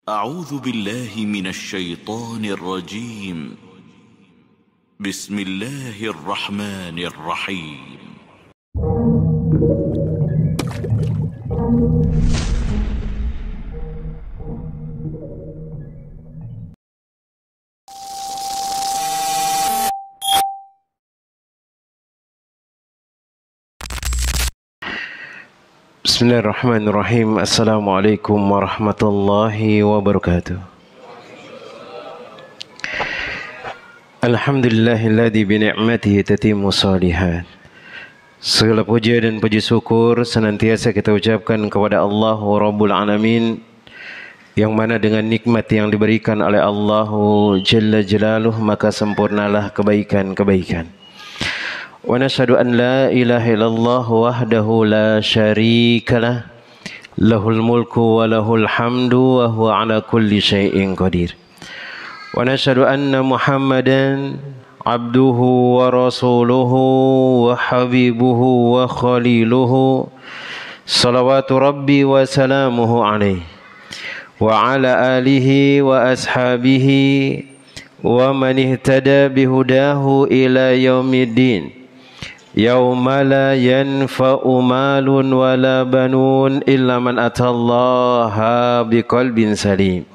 أعوذ بالله من الشيطان الرجيم. بسم الله الرحمن الرحيم. Bismillahirrahmanirrahim. Assalamualaikum warahmatullahi wabarakatuh. Alhamdulillahilladzi bini'matihi tatimmu shalihat. Segala puja dan puji syukur senantiasa kita ucapkan kepada Allah Rabbul Alamin, yang mana dengan nikmat yang diberikan oleh Allah Jalla Jalaluh maka sempurnalah kebaikan-kebaikan. Wa nashhadu an la ilaha illallah wahdahu la syarikalah, lahul mulku wa lahul hamdu wa huwa ala kulli syai'in qadir. Wa nashhadu anna Muhammadan abduhu wa rasuluhu wa habibuhu wa khaliluhu, salawatu rabbi wa salamuhu alaihi wa ala alihi wa ashabihi wa man ihtada bihudahu ila yaumiddin. Yauma la yanfa'u malun wala banun illa man atallaha biqalbin salim.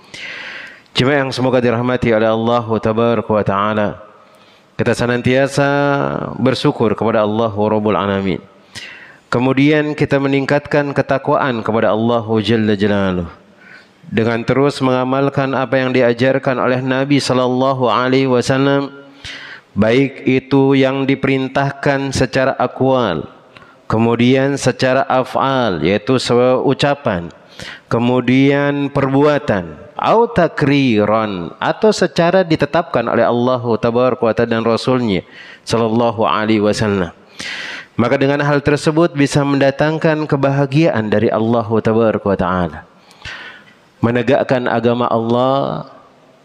Jemaah yang semoga dirahmati oleh Allah Tabaraka wa Ta'ala, kita senantiasa bersyukur kepada Allah Rabbul Alamin. Kemudian kita meningkatkan ketakwaan kepada Allah Jalla Jalaluh dengan terus mengamalkan apa yang diajarkan oleh Nabi sallallahu alaihi wasallam, baik itu yang diperintahkan secara akwal, kemudian secara af'al, yaitu ucapan, kemudian perbuatan, atau takriran, atau secara ditetapkan oleh Allah Tabaraka wa Ta'ala dan Rasulnya sallallahu alaihi wasallam. Maka dengan hal tersebut bisa mendatangkan kebahagiaan dari Allah Tabaraka wa Ta'ala. Menegakkan agama Allah,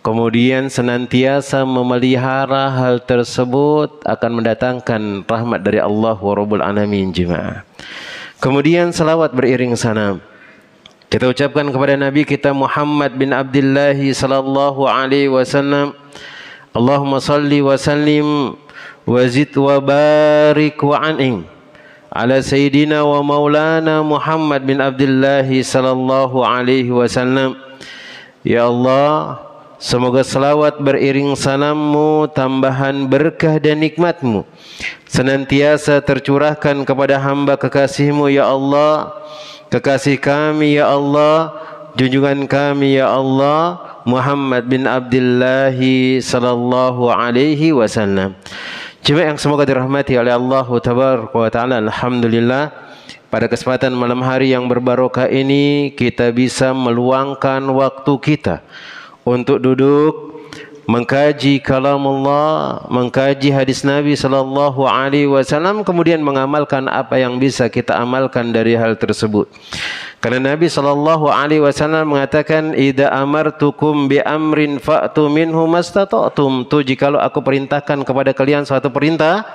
kemudian senantiasa memelihara hal tersebut akan mendatangkan rahmat dari Allah Rabbul Alamin jemaah. Kemudian salawat beriring salam kita ucapkan kepada Nabi kita Muhammad bin Abdullah sallallahu alaihi wasallam. Allahumma salli wa sallim wa zid wa barik wa an'im ala sayyidina wa maulana Muhammad bin Abdullah sallallahu alaihi wasallam. Ya Allah, semoga selawat beriring salammu, tambahan berkah dan nikmatmu senantiasa tercurahkan kepada hamba kekasihmu ya Allah, kekasih kami ya Allah, junjungan kami ya Allah, Muhammad bin Abdullah sallallahu alaihi wasallam. Jemaah yang semoga dirahmati oleh Allah Tabaraka wa Ta'ala, alhamdulillah pada kesempatan malam hari yang berbarokah ini kita bisa meluangkan waktu kita untuk duduk mengkaji kalamullah, mengkaji hadis Nabi sallallahu alaihi wasallam, kemudian mengamalkan apa yang bisa kita amalkan dari hal tersebut. Karena Nabi sallallahu alaihi wasallam mengatakan, "Idza amartukum bi amrin fa'tu minhu mastata'tum." Jikalau aku perintahkan kepada kalian suatu perintah,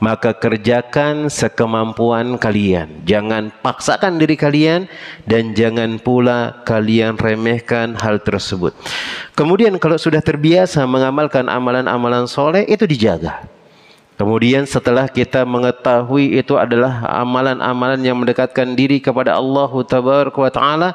maka kerjakan sekemampuan kalian. Jangan paksakan diri kalian dan jangan pula kalian remehkan hal tersebut. Kemudian kalau sudah terbiasa mengamalkan amalan-amalan soleh, itu dijaga. Kemudian setelah kita mengetahui itu adalah amalan-amalan yang mendekatkan diri kepada Allah Tabaraka wa Ta'ala,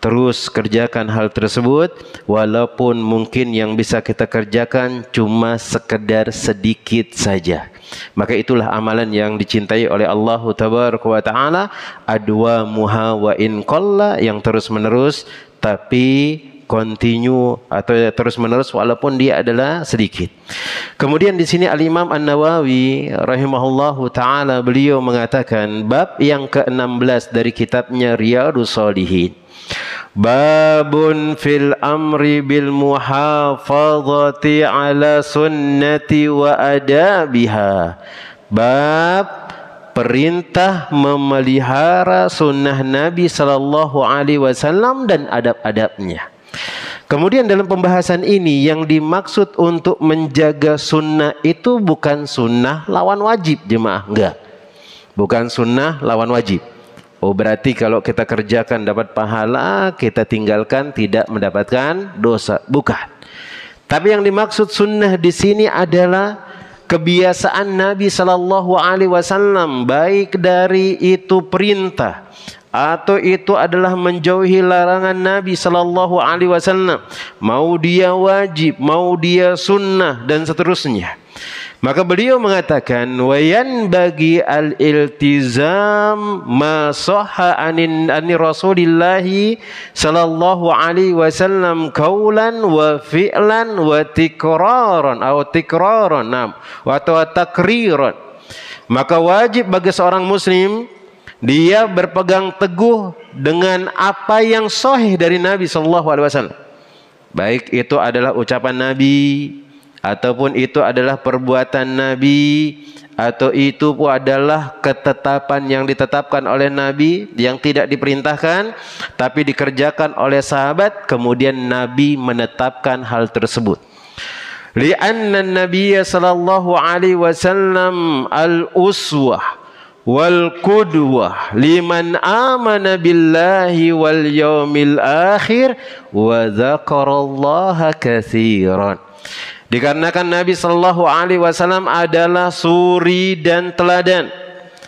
terus kerjakan hal tersebut walaupun mungkin yang bisa kita kerjakan cuma sekedar sedikit saja. Maka itulah amalan yang dicintai oleh Allah Tabaraka wa Ta'ala, adwamuha wa in qalla, yang terus menerus tapi continue atau terus menerus walaupun dia adalah sedikit. Kemudian di sini Al-Imam An-Nawawi rahimahullahu taala beliau mengatakan bab yang ke-16 dari kitabnya Riyadhus Shalihin. Babun fil amri bil muhafazati ala sunnati wa adabiha. Bab perintah memelihara sunnah Nabi sallallahu alaihi wasallam dan adab-adabnya. Kemudian dalam pembahasan ini yang dimaksud untuk menjaga sunnah itu bukan sunnah lawan wajib jemaah, enggak. Bukan sunnah lawan wajib. Oh berarti kalau kita kerjakan dapat pahala, kita tinggalkan tidak mendapatkan dosa. Bukan. Tapi yang dimaksud sunnah di sini adalah kebiasaan Nabi Sallallahu Alaihi Wasallam, baik dari itu perintah atau itu adalah menjauhi larangan Nabi Sallallahu Alaihi Wasallam, mau dia wajib, mau dia sunnah dan seterusnya. Maka beliau mengatakan wayan bagi al-iltizam ma sahha ani Rasulillah sallallahu alaihi wasallam qaulan wa fi'lan wa tikraran atau tikraran atau takriran. Maka wajib bagi seorang muslim dia berpegang teguh dengan apa yang sahih dari Nabi sallallahu alaihi wasallam. Baik itu adalah ucapan Nabi, ataupun itu adalah perbuatan Nabi, atau itu pun adalah ketetapan yang ditetapkan oleh Nabi yang tidak diperintahkan tapi dikerjakan oleh sahabat, kemudian Nabi menetapkan hal tersebut. Li'anna an-nabiyya sallallahu alaihi wasallam al-uswah wal qudwah liman amana billahi wal yaumil akhir wa dzakarallaha katsiran. Dikarenakan Nabi Sallallahu Alaihi Wasallam adalah suri dan teladan,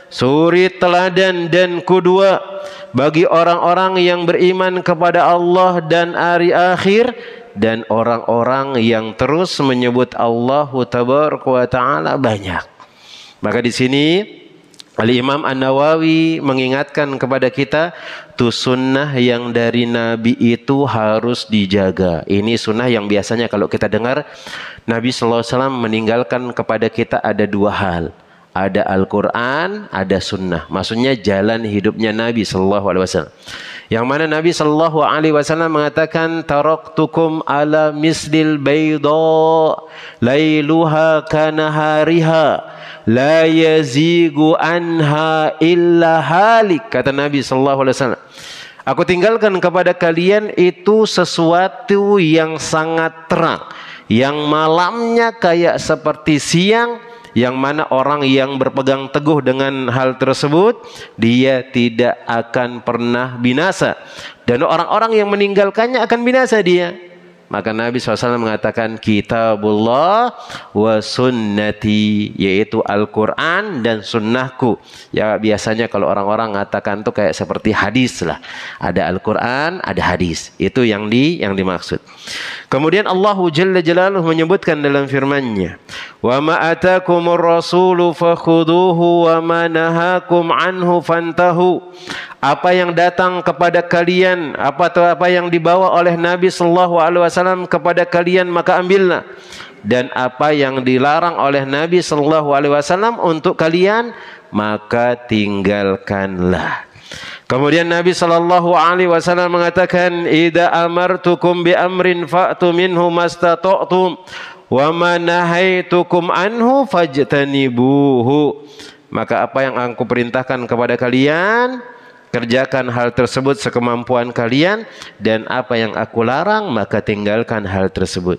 suri teladan dan kudwa bagi orang-orang yang beriman kepada Allah dan hari akhir, dan orang-orang yang terus menyebut Allah Tabaraka wa Ta'ala banyak. Maka di sini Al-Imam An-Nawawi mengingatkan kepada kita, tuh sunnah yang dari Nabi itu harus dijaga. Ini sunnah yang biasanya kalau kita dengar Nabi Sallallahu Alaihi Wasallam meninggalkan kepada kita ada dua hal. Ada Al-Quran, ada sunnah. Maksudnya jalan hidupnya Nabi Sallallahu Alaihi Wasallam. Yang mana Nabi Sallallahu Alaihi Wasallam mengatakan, taraktukum ala mislil bayda lailuha kanahariha la yazigu anha illa halik. Kata Nabi Sallallahu Alaihi Wasallam, aku tinggalkan kepada kalian itu sesuatu yang sangat terang, yang malamnya kayak seperti siang, yang mana orang yang berpegang teguh dengan hal tersebut dia tidak akan pernah binasa, dan orang-orang yang meninggalkannya akan binasa dia. Maka Nabi SAW mengatakan kitabullah wa sunnati, yaitu Al-Quran dan sunnahku. Ya biasanya kalau orang-orang mengatakan itu kayak seperti hadis lah. Ada Al-Quran, ada hadis. Itu yang dimaksud. Kemudian Allah Jalla Jalaluhu menyebutkan dalam firman-Nya, wa ma atakumur rasulu fakhuduhu wa ma nahakum anhu fantahu. Apa yang datang kepada kalian, apa yang dibawa oleh Nabi Sallallahu Alaihi Wasallam kepada kalian, maka ambillah. Dan apa yang dilarang oleh Nabi Sallallahu Alaihi Wasallam untuk kalian, maka tinggalkanlah. Kemudian Nabi Sallallahu Alaihi Wasallam mengatakan, idza amartukum bi amrin fa'tu minhu mastata'tum wa ma nahaitukum anhu fajtanibuhu. Maka apa yang aku perintahkan kepada kalian, kerjakan hal tersebut sekemampuan kalian, dan apa yang aku larang maka tinggalkan hal tersebut.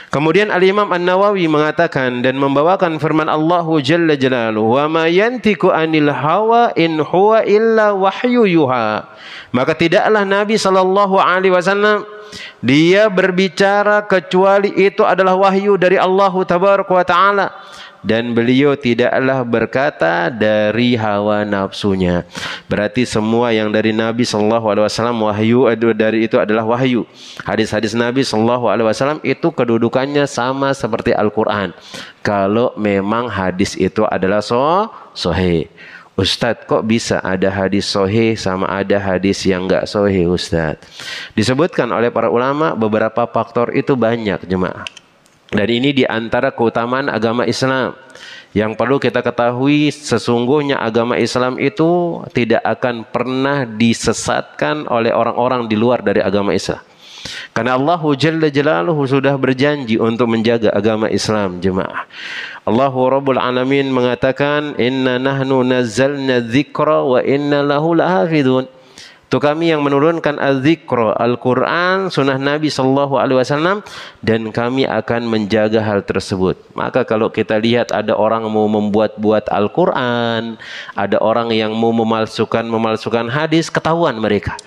Kemudian Al-Imam An-Nawawi mengatakan dan membawakan firman Allah Jalla Jalaluhu, wa ma yantiku anil hawa in huwa illa wahyu yuha. Maka tidaklah Nabi Sallallahu Alaihi Wasallam dia berbicara kecuali itu adalah wahyu dari Allah Tabaraka wa Ta'ala, dan beliau tidaklah berkata dari hawa nafsunya. Berarti semua yang dari Nabi Sallallahu Alaihi Wasallam wahyu, dari itu adalah wahyu. Hadis-hadis Nabi Sallallahu Alaihi Wasallam itu kedudukannya sama seperti Al-Quran, kalau memang hadis itu adalah sahih. Ustadz, kok bisa ada hadis sahih sama ada hadis yang enggak sahih Ustadz? Disebutkan oleh para ulama beberapa faktor itu banyak jemaah. Dan ini di antara keutamaan agama Islam. Yang perlu kita ketahui, sesungguhnya agama Islam itu tidak akan pernah disesatkan oleh orang-orang di luar dari agama Islam. Karena Allah Jalla Jalaluhu sudah berjanji untuk menjaga agama Islam jemaah. Allah Rabbul Alamin mengatakan, inna nahnu nazzalna dzikra wa inna lahu lahafidun. Untuk kami yang menurunkan az-zikra, Al-Quran, sunnah Nabi SAW, dan kami akan menjaga hal tersebut. Maka kalau kita lihat ada orang mau membuat-buat Al-Quran, ada orang yang mau memalsukan hadis, ketahuan mereka.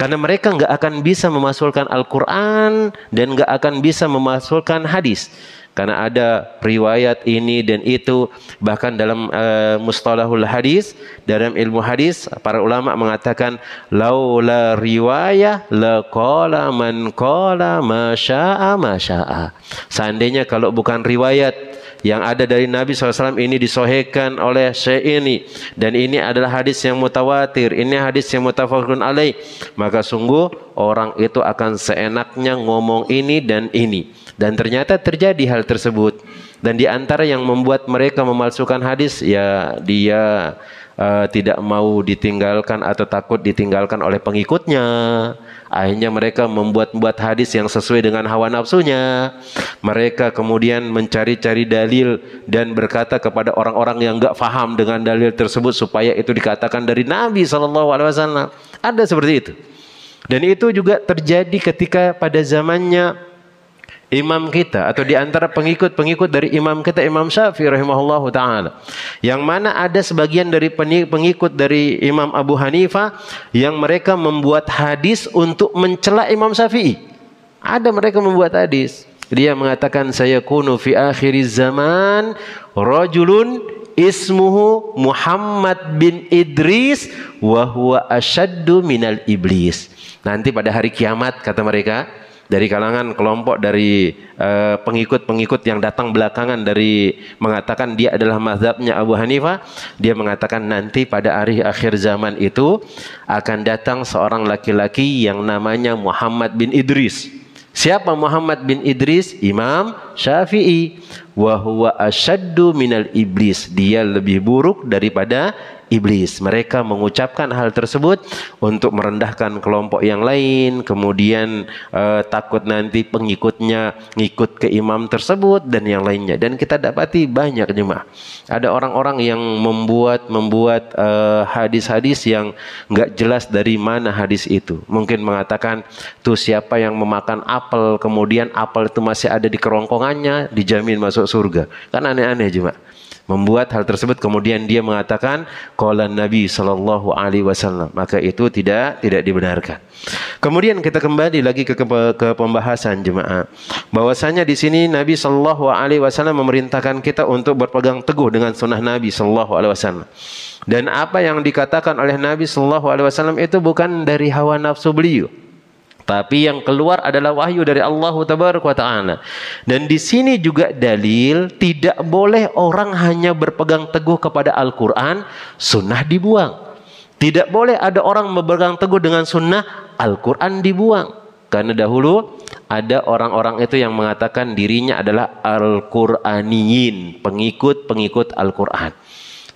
Karena mereka nggak akan bisa memasukkan Al-Quran dan nggak akan bisa memasukkan hadis. Karena ada riwayat ini dan itu. Bahkan dalam mustalahul hadis, dalam ilmu hadis, para ulama mengatakan laula riwayah la qala man qala ma syaa ma syaa. Seandainya kalau bukan riwayat yang ada dari Nabi SAW ini disahihkan oleh syekh ini, dan ini adalah hadis yang mutawatir, ini hadis yang mutafaqun alaih, maka sungguh orang itu akan seenaknya ngomong ini dan ini. Dan ternyata terjadi hal tersebut. Dan di antara yang membuat mereka memalsukan hadis, ya dia tidak mau ditinggalkan atau takut ditinggalkan oleh pengikutnya. Akhirnya mereka membuat hadis yang sesuai dengan hawa nafsunya. Mereka kemudian mencari-cari dalil dan berkata kepada orang-orang yang enggak faham dengan dalil tersebut supaya itu dikatakan dari Nabi SAW. Ada seperti itu. Dan itu juga terjadi ketika pada zamannya imam kita, atau di antara pengikut dari imam kita, Imam Syafi'i rahimahullahu ta'ala, yang mana ada sebagian dari pengikut dari Imam Abu Hanifah yang mereka membuat hadis untuk mencela Imam Syafi'i. Ada mereka membuat hadis, dia mengatakan sayakunu fi akhiriz zaman rajulun ismuhu Muhammad bin Idris wa huwa asyaddu minal iblis. Nanti pada hari kiamat, kata mereka, dari kalangan kelompok dari pengikut-pengikut yang datang belakangan dari mengatakan dia adalah mazhabnya Abu Hanifah, dia mengatakan nanti pada hari akhir zaman itu akan datang seorang laki-laki yang namanya Muhammad bin Idris. Siapa Muhammad bin Idris? Imam Syafi'i. Wa huwa asyaddu minal iblis. Dia lebih buruk daripada iblis. Mereka mengucapkan hal tersebut untuk merendahkan kelompok yang lain, kemudian takut nanti pengikutnya ngikut ke imam tersebut dan yang lainnya. Dan kita dapati banyak jemaah, ada orang-orang yang membuat hadis-hadis yang nggak jelas dari mana hadis itu. Mungkin mengatakan tuh siapa yang memakan apel, kemudian apel itu masih ada di kerongkongannya, dijamin masuk surga. Kan aneh-aneh jemaah. Membuat hal tersebut kemudian dia mengatakan qala Nabi sallallahu alaihi wasallam, maka itu tidak dibenarkan. Kemudian kita kembali lagi ke pembahasan jemaah, bahwasanya di sini Nabi sallallahu alaihi wasallam memerintahkan kita untuk berpegang teguh dengan sunnah Nabi sallallahu alaihi wasallam. Dan apa yang dikatakan oleh Nabi sallallahu alaihi wasallam itu bukan dari hawa nafsu beliau, tapi yang keluar adalah wahyu dari Allah Tabaraka wa Ta'ala. Dan di sini juga dalil tidak boleh orang hanya berpegang teguh kepada Al-Quran, sunnah dibuang. Tidak boleh ada orang berpegang teguh dengan sunnah, Al-Quran dibuang. Karena dahulu ada orang-orang itu yang mengatakan dirinya adalah Al-Quraniyin, pengikut Al-Quran,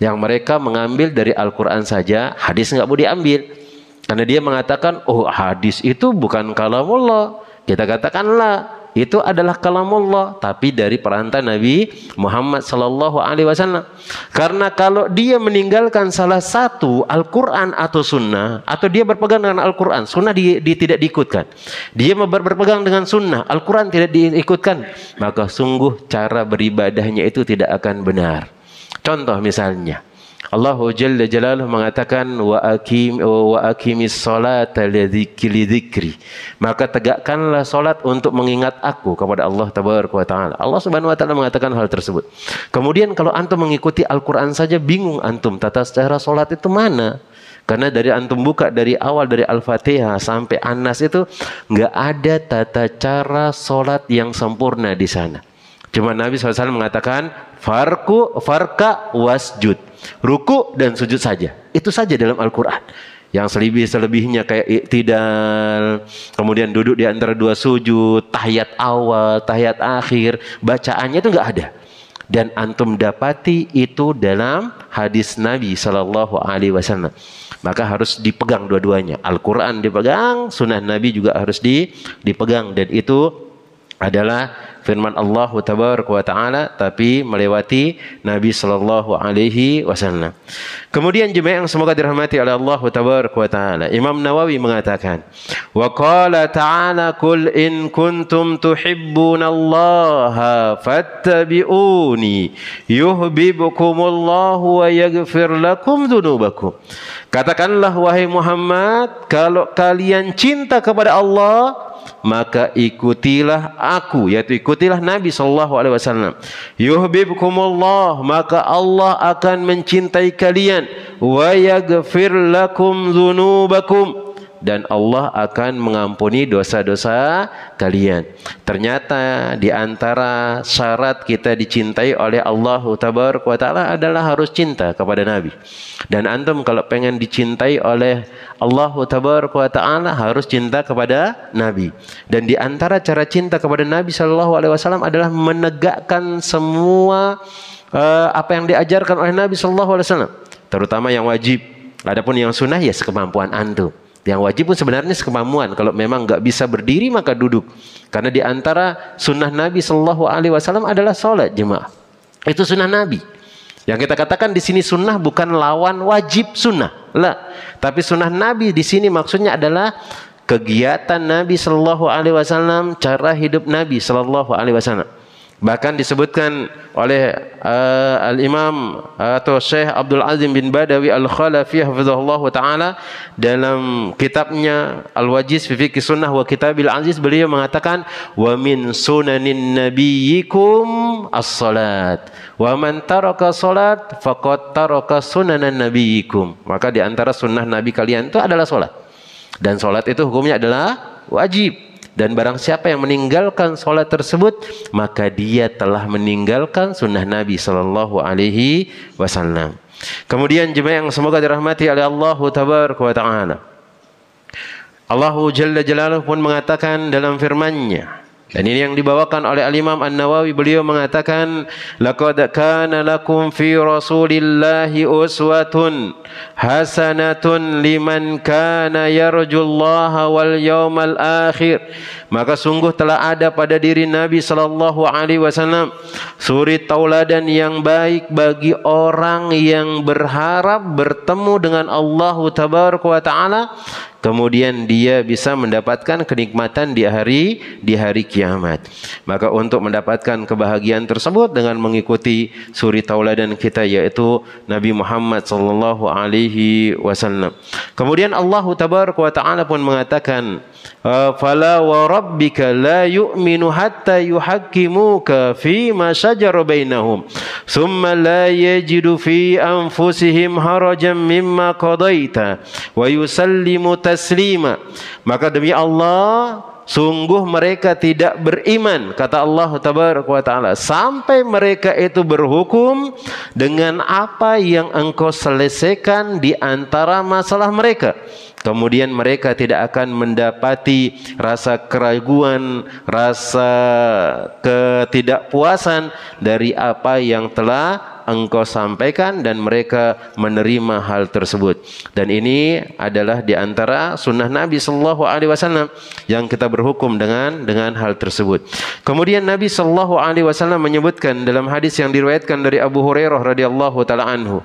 yang mereka mengambil dari Al-Quran saja, hadis nggak boleh diambil. Karena dia mengatakan, oh hadis itu bukan kalamullah. Kita katakanlah itu adalah kalamullah, tapi dari perantara Nabi Muhammad sallallahu alaihi wasallam. Karena kalau dia meninggalkan salah satu Al-Quran atau sunnah, atau dia berpegang dengan Al-Quran, sunnah tidak diikutkan, dia berpegang dengan sunnah, Al-Quran tidak diikutkan, maka sungguh cara beribadahnya itu tidak akan benar. Contoh misalnya, Allah Jalla Jalaluhu mengatakan wa aqimis salata lidzikri, maka tegakkanlah salat untuk mengingat aku, kepada Allah Tabaraka wa Ta'ala. Allah Subhanahu wa Ta'ala mengatakan hal tersebut. Kemudian kalau antum mengikuti Al-Quran saja bingung antum tata cara salat itu mana? Karena dari antum buka dari awal dari Al-Fatihah sampai An-Nas itu enggak ada tata cara salat yang sempurna di sana. Cuma Nabi SAW mengatakan farka wasjud, ruku dan sujud saja. Itu saja dalam Al-Quran. Yang selebihnya kayak iktidal, kemudian duduk di antara dua sujud, tahiyat awal, tahiyat akhir, bacaannya itu enggak ada. Dan antum dapati itu dalam hadis Nabi SAW. Maka harus dipegang dua-duanya. Al-Quran dipegang, sunnah Nabi juga harus dipegang. Dan itu adalah firman Allah tabaraka wa taala, tapi melewati Nabi sallallahu alaihi wasallam. Kemudian jemaah yang semoga dirahmati oleh Allah tabaraka wa taala, Imam Nawawi mengatakan, wa qala ta'ala qul in kuntum tuhibbunallaha fattabi'uni yuhibbukumullahu wa yaghfir lakum dzunubakum. Katakanlah wahai Muhammad, kalau kalian cinta kepada Allah, maka ikutilah aku, yaitu ikutilah Nabi sallallahu alaihi wasallam. Yuhibbukumullah, maka Allah akan mencintai kalian, wa yaghfir lakum dzunubakum, dan Allah akan mengampuni dosa-dosa kalian. Ternyata di antara syarat kita dicintai oleh Allah tabaraka wa taala adalah harus cinta kepada Nabi. Dan antum kalau pengen dicintai oleh Allah tabaraka wa taala harus cinta kepada Nabi. Dan di antara cara cinta kepada Nabi sallallahu alaihi wasallam adalah menegakkan semua apa yang diajarkan oleh Nabi sallallahu alaihi wasallam, terutama yang wajib. Adapun yang sunnah ya sekemampuan antum. Yang wajib pun sebenarnya sekemampuan. Kalau memang nggak bisa berdiri maka duduk. Karena di antara sunnah Nabi sallallahu alaihi wasallam adalah salat jemaah. Itu sunnah Nabi. Yang kita katakan di sini sunnah bukan lawan wajib sunnah. Lah. Tapi sunnah Nabi di sini maksudnya adalah kegiatan Nabi sallallahu alaihi wasallam, cara hidup Nabi sallallahu alaihi wasallam. Bahkan disebutkan oleh Al-Imam atau Syekh Abdul Azim bin Badawi Al-Khalafi hafizahullah ta'ala dalam kitabnya Al-Wajiz fi Fiqh Sunnah wa Kitabil Aziz, beliau mengatakan, wa min sunanin nabiyyikum as-salat wa man taraka salat faqad taraka sunanan nabiyyikum. Maka di antara sunnah Nabi kalian itu adalah salat. Dan salat itu hukumnya adalah wajib. Dan barang siapa yang meninggalkan solat tersebut, maka dia telah meninggalkan sunnah Nabi sallallahu alaihi wasallam. Kemudian jemaah yang semoga dirahmati oleh Allah tabaraka wa taala, Allah Jalla Jalaluhu pun mengatakan dalam firman-Nya, dan ini yang dibawakan oleh Al-Imam An-Nawawi, beliau mengatakan, laqad kana lakum fi rasulillahi uswatun hasanatun liman kana yarjullaha wal yawmal akhir. Maka sungguh telah ada pada diri Nabi sallallahu alaihi wasallam suri tauladan yang baik bagi orang yang berharap bertemu dengan Allah tabaraka wa taala, kemudian dia bisa mendapatkan kenikmatan di hari kiamat. Maka untuk mendapatkan kebahagiaan tersebut dengan mengikuti suri tauladan kita, yaitu Nabi Muhammad sallallahu alaihi wasallam. Kemudian Allah tabaraka wa taala pun mengatakan, fala wa rabbika la yu'minu hatta yuhakkimuka fi ma shajara bainahum thumma la yajidu fi anfusihim harajan mimma qadaita wa yusallimu taslima. Maka demi Allah, sungguh mereka tidak beriman, kata Allah tabaraka wa taala, sampai mereka itu berhukum dengan apa yang engkau selesaikan di antara masalah mereka. Kemudian mereka tidak akan mendapati rasa keraguan, rasa ketidakpuasan dari apa yang telah engkau sampaikan, dan mereka menerima hal tersebut. Dan ini adalah di antara sunnah Nabi sallallahu alaihi wasallam yang kita berhukum dengan hal tersebut. Kemudian Nabi sallallahu alaihi wasallam menyebutkan dalam hadis yang diriwayatkan dari Abu Hurairah radhiyallahu taala anhu,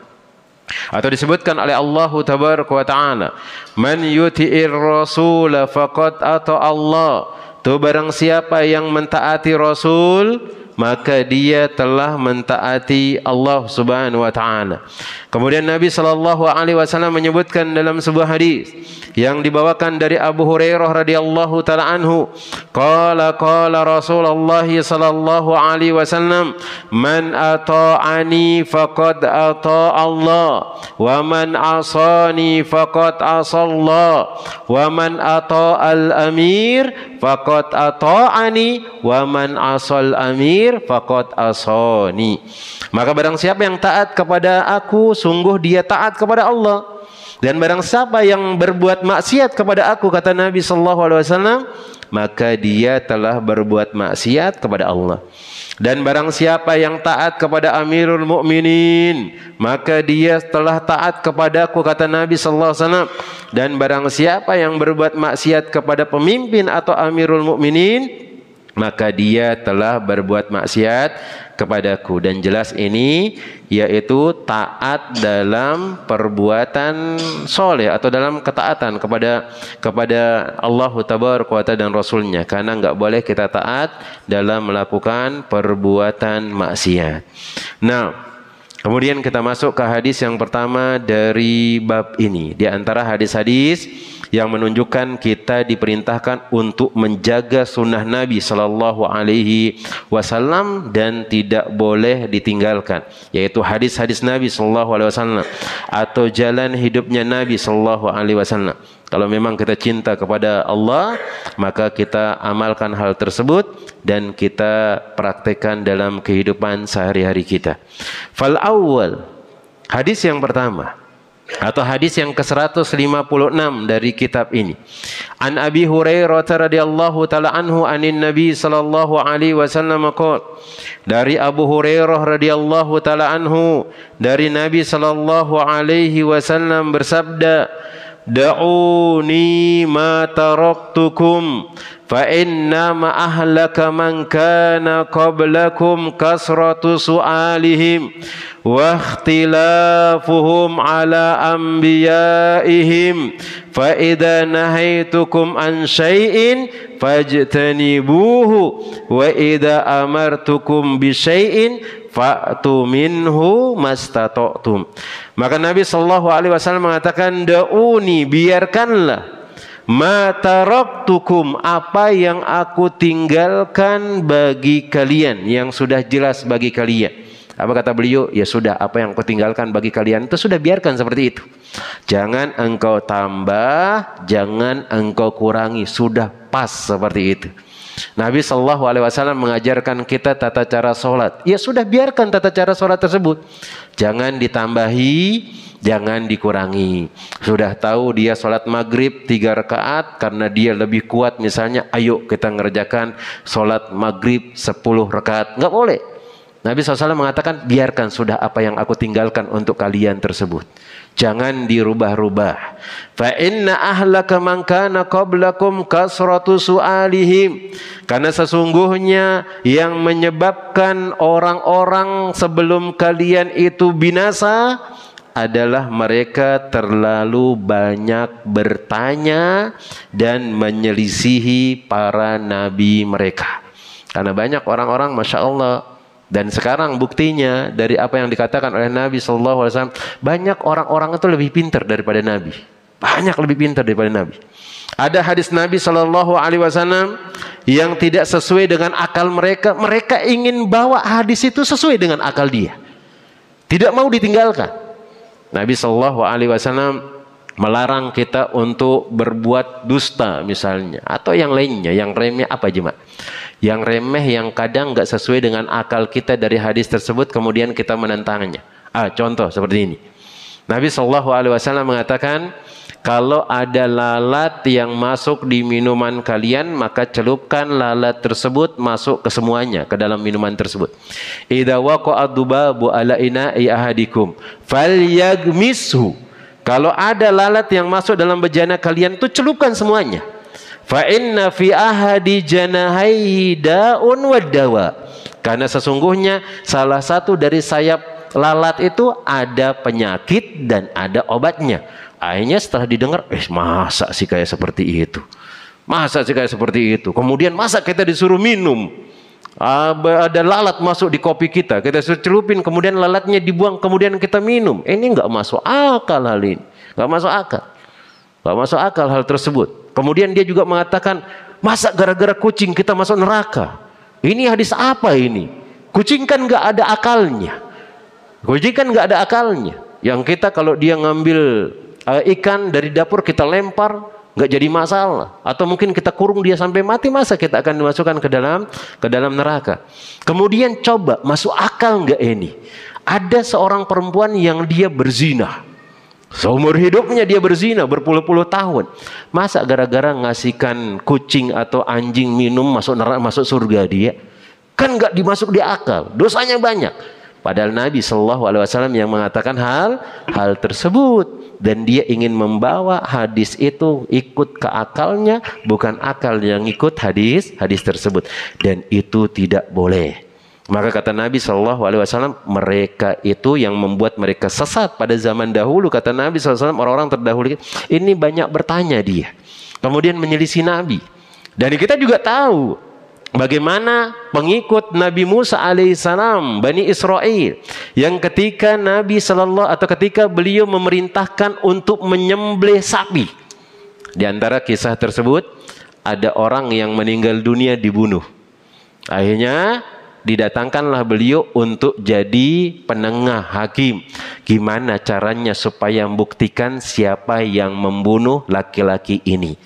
atau disebutkan oleh Allah tabaraka wa taala, man yuti'ir rasul faqad ata Allah. Tu barang siapa yang mentaati Rasul, maka dia telah mentaati Allah Subhanahu wa taala. Kemudian Nabi sallallahu alaihi wasallam menyebutkan dalam sebuah hadis yang dibawakan dari Abu Hurairah radhiyallahu taala anhu, qala Rasulullah sallallahu alaihi wasallam, man ata'ani faqad ata Allah wa man asani faqad asallah wa man ata'al amir faqad ata'ani wa man asal amir faqad asani. Maka barang siapa yang taat kepada aku, sungguh dia taat kepada Allah. Dan barang siapa yang berbuat maksiat kepada aku, kata Nabi sallallahu alaihi wasallam, maka dia telah berbuat maksiat kepada Allah. Dan barang siapa yang taat kepada Amirul Mukminin, maka dia telah taat kepadaku, kata Nabi sallallahu alaihi wasallam. Dan barang siapa yang berbuat maksiat kepada pemimpin atau Amirul Mukminin, maka dia telah berbuat maksiat kepadaku. Dan jelas ini yaitu taat dalam perbuatan soleh atau dalam ketaatan kepada Allah Tabaraka wa Ta'ala dan Rasulnya, karena enggak boleh kita taat dalam melakukan perbuatan maksiat. Nah, kemudian kita masuk ke hadis yang pertama dari bab ini. Di antara hadis-hadis yang menunjukkan kita diperintahkan untuk menjaga sunnah Nabi Sallallahu Alaihi Wasallam dan tidak boleh ditinggalkan, yaitu hadis-hadis Nabi Sallallahu Alaihi Wasallam atau jalan hidupnya Nabi Sallallahu Alaihi Wasallam. Kalau memang kita cinta kepada Allah, maka kita amalkan hal tersebut dan kita praktekkan dalam kehidupan sehari-hari kita. Fal awwal, hadis yang pertama atau hadis yang ke-156 dari kitab ini. An Abi Hurairah radhiyallahu taala anhu anin Nabi sallallahu alaihi wasallam qala, dari Abu Hurairah radhiyallahu taala anhu dari Nabi sallallahu alaihi wasallam bersabda, da'uni ma taraktukum fa inna ma ahlaka man kana qablakum kasratu su'alihim wa ikhtilafuhum ala anbiyaihim fa idza nahaitukum an syai'in fajtanibuhu wa idza amartukum bi syai'in fa'tu minhu mastata'tum. Maka Nabi sallallahu alaihi wasallam mengatakan, da'uni, biarkanlah, ma taraktukum, apa yang aku tinggalkan bagi kalian, yang sudah jelas bagi kalian. Apa kata beliau? Ya sudah, apa yang aku tinggalkan bagi kalian itu sudah, biarkan seperti itu. Jangan engkau tambah, jangan engkau kurangi, sudah pas seperti itu. Nabi sallallahu alaihi wasallam mengajarkan kita tata cara solat. Ya sudah, biarkan tata cara solat tersebut. Jangan ditambahi, jangan dikurangi. Sudah tahu dia solat maghrib 3 rakaat karena dia lebih kuat misalnya, ayo kita ngerjakan solat maghrib 10 rakaat. Enggak boleh. Nabi SAW mengatakan, biarkan sudah apa yang aku tinggalkan untuk kalian tersebut. Jangan dirubah-rubah. Fa inna ahlaka man kana qablakum kasratu su'alihim. Karena sesungguhnya yang menyebabkan orang-orang sebelum kalian itu binasa adalah mereka terlalu banyak bertanya dan menyelisihi para nabi mereka. Karena banyak orang-orang, Masya Allah, dan sekarang buktinya dari apa yang dikatakan oleh Nabi Sallallahu Alaihi Wasallam, banyak orang-orang itu lebih pintar daripada Nabi. Banyak lebih pintar daripada Nabi. Ada hadis Nabi Sallallahu Alaihi Wasallam yang tidak sesuai dengan akal mereka. Mereka ingin bawa hadis itu sesuai dengan akal dia, tidak mau ditinggalkan. Nabi Sallallahu Alaihi Wasallam melarang kita untuk berbuat dusta misalnya, atau yang lainnya, yang remeh apa aja, Mak? Yang remeh yang kadang nggak sesuai dengan akal kita dari hadis tersebut, kemudian kita menentangnya. Contoh seperti ini. Nabi Shallallahu Alaihi Wasallam mengatakan, kalau ada lalat yang masuk di minuman kalian, maka celupkan lalat tersebut masuk ke semuanya, ke dalam minuman tersebut. Idza waqa'ad dubabu ala ina'i ahadikum falyagmishu. Kalau ada lalat yang masuk dalam bejana kalian, itu celupkan semuanya. Fa inna fi ahadi janahaihi da'un wadawa. Karena sesungguhnya salah satu dari sayap lalat itu ada penyakit dan ada obatnya. Akhirnya setelah didengar, masa sih kayak seperti itu? Masa sih kayak seperti itu? Kemudian masa kita disuruh minum? Ada lalat masuk di kopi kita suruh celupin, kemudian lalatnya dibuang, kemudian kita minum. Ini enggak masuk akal hal ini. Enggak masuk akal. Enggak masuk akal hal tersebut. Kemudian dia juga mengatakan, masa gara-gara kucing kita masuk neraka? Ini hadis apa ini? Kucing kan enggak ada akalnya. Kucing kan enggak ada akalnya. Yang kita kalau dia ngambil ikan dari dapur kita lempar, nggak jadi masalah. Atau mungkin kita kurung dia sampai mati, masa kita akan dimasukkan ke dalam neraka? Kemudian coba, masuk akal nggak ini? Ada seorang perempuan yang dia berzina. Seumur hidupnya dia berzina berpuluh-puluh tahun. Masa gara-gara ngasihkan kucing atau anjing minum masuk neraka, masuk surga dia? Kan nggak dimasuk di akal. Dosanya banyak. Padahal Nabi Shallallahu Alaihi Wasallam yang mengatakan hal tersebut. dan dia ingin membawa hadis itu ikut ke akalnya, bukan akal yang ikut hadis tersebut, dan itu tidak boleh. Maka kata Nabi SAW, mereka itu yang membuat mereka sesat pada zaman dahulu. Kata Nabi SAW, orang-orang terdahulu ini banyak bertanya dia, kemudian menyelisih Nabi. Dan kita juga tahu bagaimana pengikut Nabi Musa alaihissalam, Bani Israel, yang ketika Nabi ketika beliau memerintahkan untuk menyembelih sapi. Di antara kisah tersebut ada orang yang meninggal dunia dibunuh. Akhirnya didatangkanlah beliau untuk jadi penengah hakim. Gimana caranya supaya membuktikan siapa yang membunuh laki-laki ini?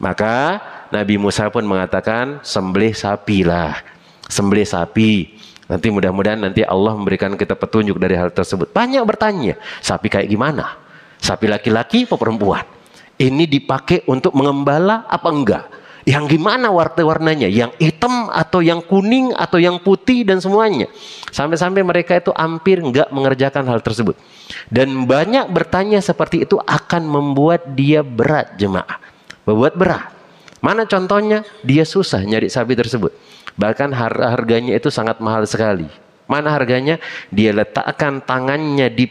Maka Nabi Musa pun mengatakan, sembelih sapi lah, sembelih sapi. Nanti mudah-mudahan nanti Allah memberikan kita petunjuk dari hal tersebut. Banyak bertanya, sapi kayak gimana? Sapi laki-laki apa perempuan? Ini dipakai untuk mengembala apa enggak? Yang gimana warna-warnanya? Yang hitam atau yang kuning atau yang putih dan semuanya. Sampai-sampai mereka itu hampir enggak mengerjakan hal tersebut. Dan banyak bertanya seperti itu akan membuat dia berat, jemaah. Membuat berat. Mana contohnya? Dia susah nyari sapi tersebut. Bahkan harganya itu sangat mahal sekali. Mana harganya? Dia letakkan tangannya di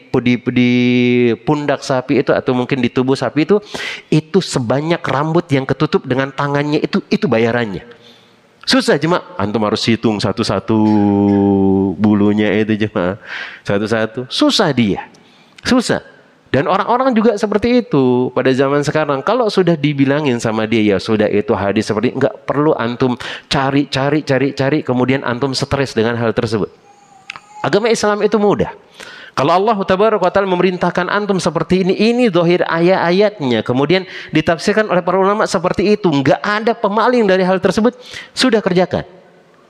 pundak sapi itu atau mungkin di tubuh sapi itu sebanyak rambut yang ketutup dengan tangannya itu bayarannya. Susah jemaah. Antum harus hitung satu-satu bulunya itu jemaah. Satu-satu. Susah dia. Susah. Dan orang-orang juga seperti itu pada zaman sekarang. Kalau sudah dibilangin sama dia, ya sudah itu hadis seperti ini, nggak perlu antum cari, kemudian antum stres dengan hal tersebut. Agama Islam itu mudah. Kalau Allah Tabaraka wa Ta'ala memerintahkan antum seperti ini zahir ayat-ayatnya, kemudian ditafsirkan oleh para ulama seperti itu, nggak ada pemaling dari hal tersebut, sudah kerjakan.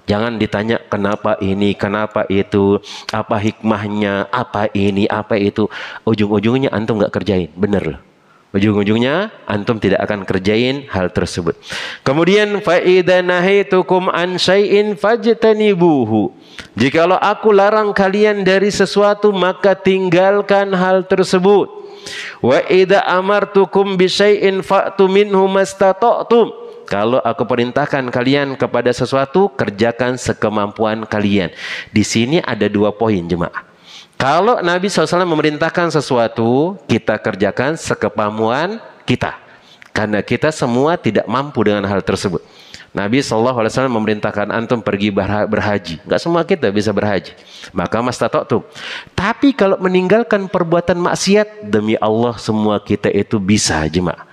Jangan ditanya kenapa ini, kenapa itu, apa hikmahnya, apa ini, apa itu. Ujung-ujungnya antum nggak kerjain, bener loh. Ujung-ujungnya antum tidak akan kerjain hal tersebut. Kemudian fa idza nahaitukum an syai'in fajtanibuhu. Jikalau aku larang kalian dari sesuatu, maka tinggalkan hal tersebut. Wa idza amartukum bi syai'in fa'tu minhu mastata'tum. Kalau aku perintahkan kalian kepada sesuatu, kerjakan sekemampuan kalian. Di sini ada 2 poin jemaah. Kalau Nabi SAW memerintahkan sesuatu, kita kerjakan sekemampuan kita. Karena kita semua tidak mampu dengan hal tersebut. Nabi SAW memerintahkan antum pergi berhaji. Enggak semua kita bisa berhaji. Maka mastata'tum. Tapi kalau meninggalkan perbuatan maksiat, demi Allah semua kita itu bisa jemaah.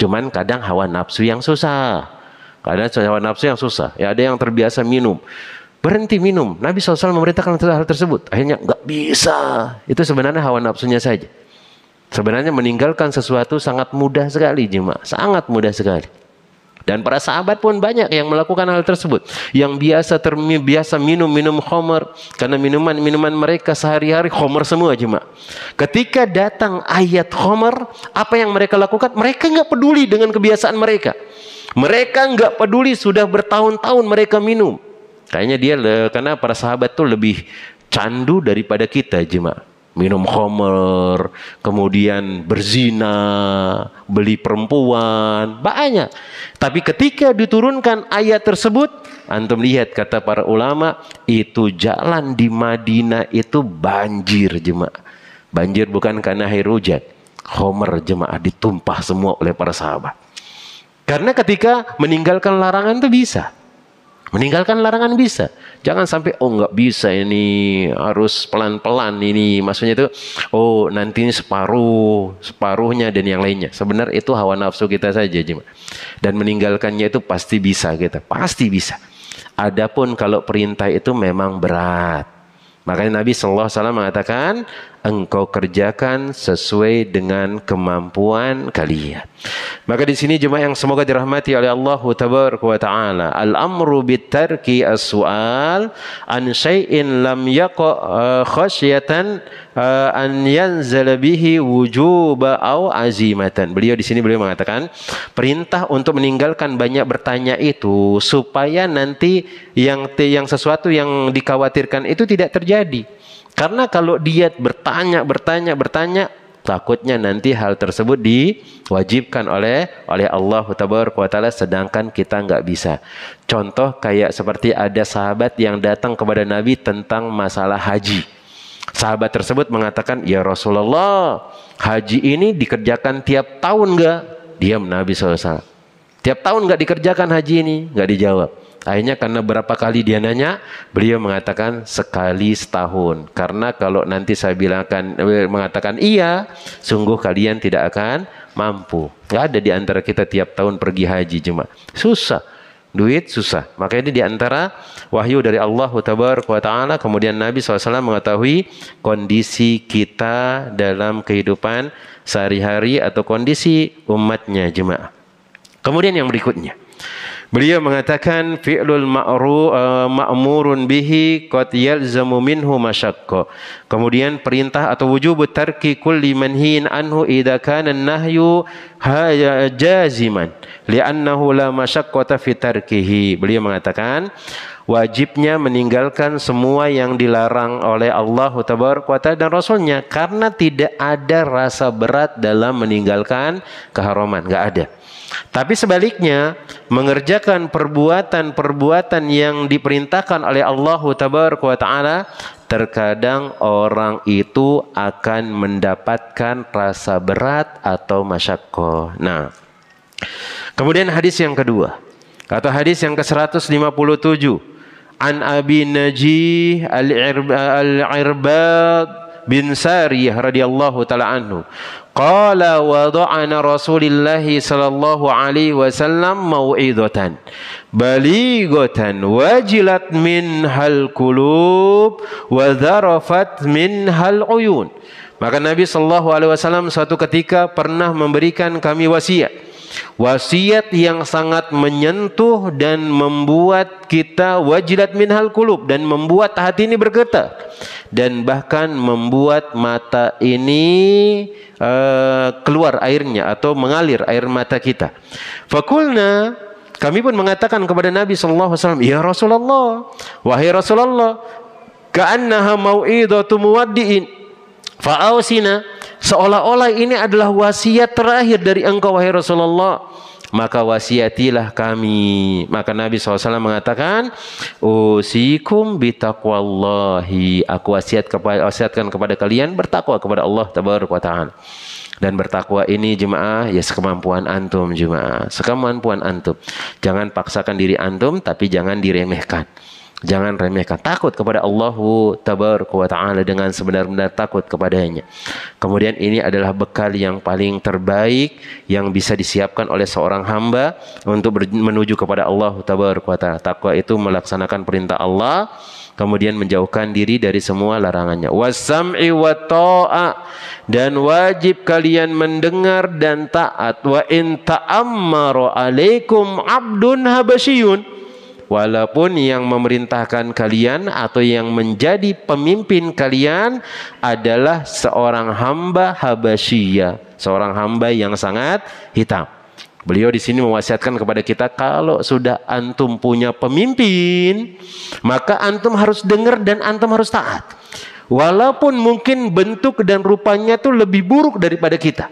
Cuman kadang hawa nafsu yang susah. Kadang hawa nafsu yang susah. Ya, ada yang terbiasa minum. Berhenti minum. Nabi SAW memerintahkan hal tersebut. Akhirnya nggak bisa. Itu sebenarnya hawa nafsunya saja. Sebenarnya meninggalkan sesuatu sangat mudah sekali jemaah. Sangat mudah sekali. Dan para sahabat pun banyak yang melakukan hal tersebut. Yang biasa minum khamar. Karena minuman mereka sehari-hari khamar semua jemaah. Ketika datang ayat khamar, apa yang mereka lakukan? Mereka nggak peduli dengan kebiasaan mereka. Mereka nggak peduli, sudah bertahun-tahun mereka minum. Kayaknya karena para sahabat tuh lebih candu daripada kita jemaah. Minum khamar, kemudian berzina, beli perempuan, banyak. Tapi ketika diturunkan ayat tersebut, antum lihat kata para ulama, itu jalan di Madinah itu banjir jemaah. Banjir bukan karena air hujan. Khamar jemaah ditumpah semua oleh para sahabat. Karena ketika meninggalkan larangan itu bisa. Meninggalkan larangan bisa. Jangan sampai nggak bisa ini, harus pelan-pelan ini. Maksudnya itu nanti ini separuhnya dan yang lainnya. Sebenarnya itu hawa nafsu kita saja jemaah. Dan meninggalkannya itu pasti bisa kita, pasti bisa. Adapun kalau perintah itu memang berat. Makanya Nabi SAW mengatakan, engkau kerjakan sesuai dengan kemampuan kalian. Maka di sini jemaah yang semoga dirahmati oleh Allah Tabaraka wa Ta'ala, al-amru bitarki as-su'al an syai'in lam yaqa khasyatan an yanzala bihi wujuba au azimatan. Beliau mengatakan perintah untuk meninggalkan banyak bertanya itu supaya nanti yang sesuatu yang dikhawatirkan itu tidak terjadi. Karena kalau dia bertanya, Takutnya nanti hal tersebut diwajibkan oleh Allah Tabaraka wa Ta'ala sedangkan kita nggak bisa. Contoh kayak seperti ada sahabat yang datang kepada Nabi tentang masalah haji. Sahabat tersebut mengatakan, ya Rasulullah, haji ini dikerjakan tiap tahun nggak? Diam Nabi SAW. Tiap tahun nggak dikerjakan haji ini? Nggak dijawab. Akhirnya karena berapa kali dia nanya, beliau mengatakan sekali setahun. Karena kalau nanti saya mengatakan iya, sungguh kalian tidak akan mampu. Nggak ada di antara kita tiap tahun pergi haji jemaah. Susah. Duit susah. Maka ini di antara wahyu dari Allah Tabaraka wa Ta'ala. Kemudian Nabi SAW mengetahui kondisi kita dalam kehidupan sehari-hari atau kondisi umatnya jemaah. Kemudian yang berikutnya, beliau mengatakan fi'lul ma'murun bihi qad yalzamu minhu masyaqqa. Kemudian perintah atau wujub tarki kulli manhiin anhu idza kana an-nahyu jaziman li'annahu la masyaqqata fi tarkihi. Beliau mengatakan wajibnya meninggalkan semua yang dilarang oleh Allah Tabaraka wa Ta'ala dan Rasulnya karena tidak ada rasa berat dalam meninggalkan keharaman, enggak ada. Tapi sebaliknya, mengerjakan perbuatan-perbuatan yang diperintahkan oleh Allah Tabaraka wa Ta'ala, terkadang orang itu akan mendapatkan rasa berat atau masyakkoh. Nah, kemudian hadis yang kedua, atau hadis yang ke-157, An Abi Najih Al-Irbad bin Sariyah radhiyallahu ta'ala anhu. Qala wada'ana Rasulullah sallallahu alaihi wasallam mau'izatan balighatan wajilat minhal qulub wa dharafat minhal uyun. Maka Nabi sallallahu alaihi wasallam suatu ketika pernah memberikan kami wasiat yang sangat menyentuh dan membuat kita wajilat minhal qulub, dan membuat hati ini bergetar dan bahkan membuat mata ini keluar airnya atau mengalir air mata kita. Fakulna, kami pun mengatakan kepada Nabi sallallahu alaihi wasallam, ya Rasulullah, wahai Rasulullah, ka'annaha mau'idatu muwaddi'in fa'ausina, seolah-olah ini adalah wasiat terakhir dari engkau wahai Rasulullah, maka wasiatilah kami. Maka Nabi SAW mengatakan, usikum bitaqwallahi, aku wasiatkan kepada kalian bertakwa kepada Allah Tabaraka wa Ta'ala. Dan bertakwa ini jemaah ya sekemampuan antum jemaah, sekemampuan antum. Jangan paksakan diri antum, tapi jangan diremehkan. Jangan remehkan. Takut kepada Allah Tabaraka wa Ta'ala dengan sebenar-benar takut kepadanya. Kemudian ini adalah bekal yang paling terbaik yang bisa disiapkan oleh seorang hamba untuk menuju kepada Allah Tabaraka wa Ta'ala. Takwa itu melaksanakan perintah Allah, kemudian menjauhkan diri dari semua larangannya. Wasam'i wa ta'a, dan wajib kalian mendengar dan taat. Wa in ta'ammara alaikum abdun habasyiyun, walaupun yang memerintahkan kalian atau yang menjadi pemimpin kalian adalah seorang hamba Habasyiyah, seorang hamba yang sangat hitam. Beliau di sini mewasiatkan kepada kita, kalau sudah antum punya pemimpin, maka antum harus dengar dan antum harus taat. Walaupun mungkin bentuk dan rupanya itu lebih buruk daripada kita,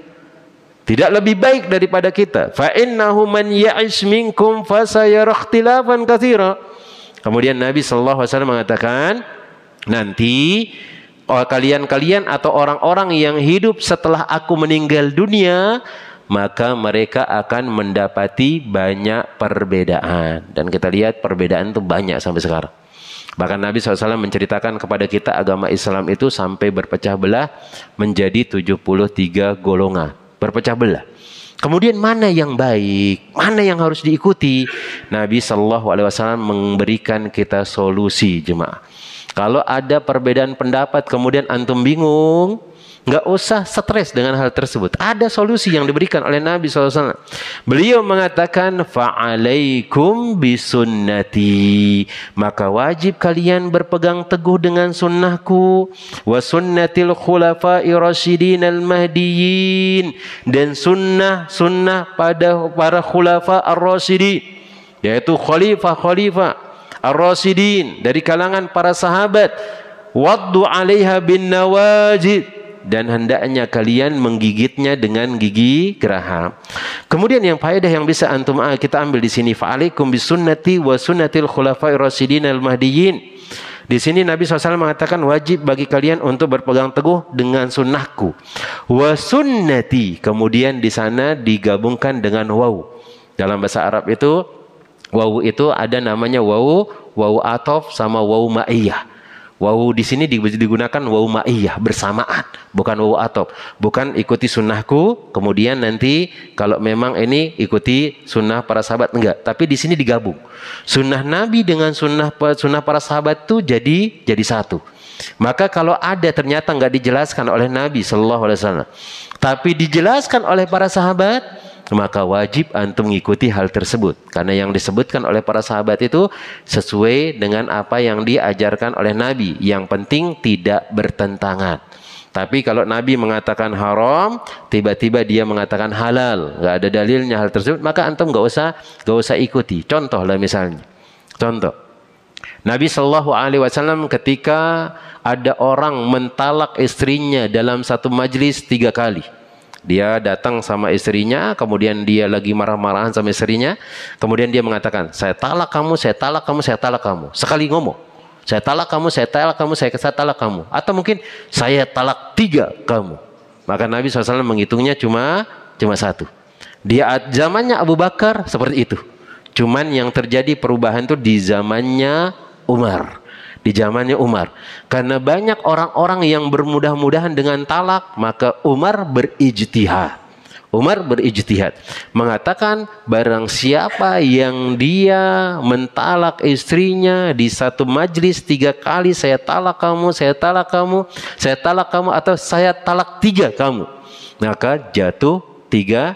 tidak lebih baik daripada kita. Fa innahu man ya'ish minkum fasayara ikhtilafan katsira. Kemudian Nabi sallallahu alaihi wasallam mengatakan, nanti kalian atau orang-orang yang hidup setelah aku meninggal dunia, maka mereka akan mendapati banyak perbedaan. Dan kita lihat perbedaan itu banyak sampai sekarang. Bahkan Nabi SAW menceritakan kepada kita agama Islam itu sampai berpecah belah menjadi 73 golongan. Berpecah belah. Kemudian mana yang baik, mana yang harus diikuti? Nabi SAW memberikan kita solusi jemaah. Kalau ada perbedaan pendapat kemudian antum bingung, nggak usah stres dengan hal tersebut. Ada solusi yang diberikan oleh Nabi SAW. Beliau mengatakan, fa'alaikum bisunnati, maka wajib kalian berpegang teguh dengan sunnahku, wa sunnatil khulafa'i rasyidin al-mahdiyin, dan sunnah pada para khulafa ar-rasyidin, yaitu khalifah ar-rasyidin dari kalangan para sahabat. Waddu 'alaiha bin nawajid, dan hendaknya kalian menggigitnya dengan gigi geraham. Kemudian yang faedah yang bisa kita ambil di sini, fa'alaikum bisunnati wa sunnatil khulafa'ir rasyidin al-mahdiyyin. Di sini Nabi SAW mengatakan wajib bagi kalian untuk berpegang teguh dengan sunnahku. Wa sunnati, kemudian di sana digabungkan dengan waw. Dalam bahasa Arab itu waw itu ada namanya waw atof sama waw ma'iyah. Wawu di sini digunakan wawu ma'iyah, bersamaan, bukan wawu atop. Bukan ikuti sunnahku, kemudian nanti kalau memang ini ikuti sunnah para sahabat, enggak. Tapi di sini digabung. Sunnah Nabi dengan sunnah para sahabat itu jadi satu. Maka kalau ada ternyata enggak dijelaskan oleh Nabi Sallallahu Alaihi Wasallam, tapi dijelaskan oleh para sahabat, maka wajib antum mengikuti hal tersebut, karena yang disebutkan oleh para sahabat itu sesuai dengan apa yang diajarkan oleh Nabi. Yang penting tidak bertentangan. Tapi kalau Nabi mengatakan haram, tiba-tiba dia mengatakan halal, nggak ada dalilnya hal tersebut, maka antum nggak usah ikuti. Contoh lah misalnya, contoh Nabi Shallallahu Alaihi Wasallam ketika ada orang mentalak istrinya dalam satu majlis 3 kali. Dia datang sama istrinya, kemudian dia lagi marah-marahan sama istrinya, kemudian dia mengatakan, saya talak kamu, saya talak kamu, saya talak kamu. Sekali ngomong, saya talak kamu, saya talak kamu, saya talak kamu. Atau mungkin saya talak 3 kamu. Maka Nabi SAW menghitungnya cuma 1. Di zamannya Abu Bakar seperti itu. Cuman yang terjadi perubahan itu di zamannya Umar. Di zamannya Umar, karena banyak orang-orang yang bermudah-mudahan dengan talak, maka Umar berijtihad. Mengatakan barang siapa yang dia mentalak istrinya di satu majlis 3 kali, saya talak kamu, saya talak kamu, saya talak kamu, atau saya talak 3 kamu, maka jatuh 3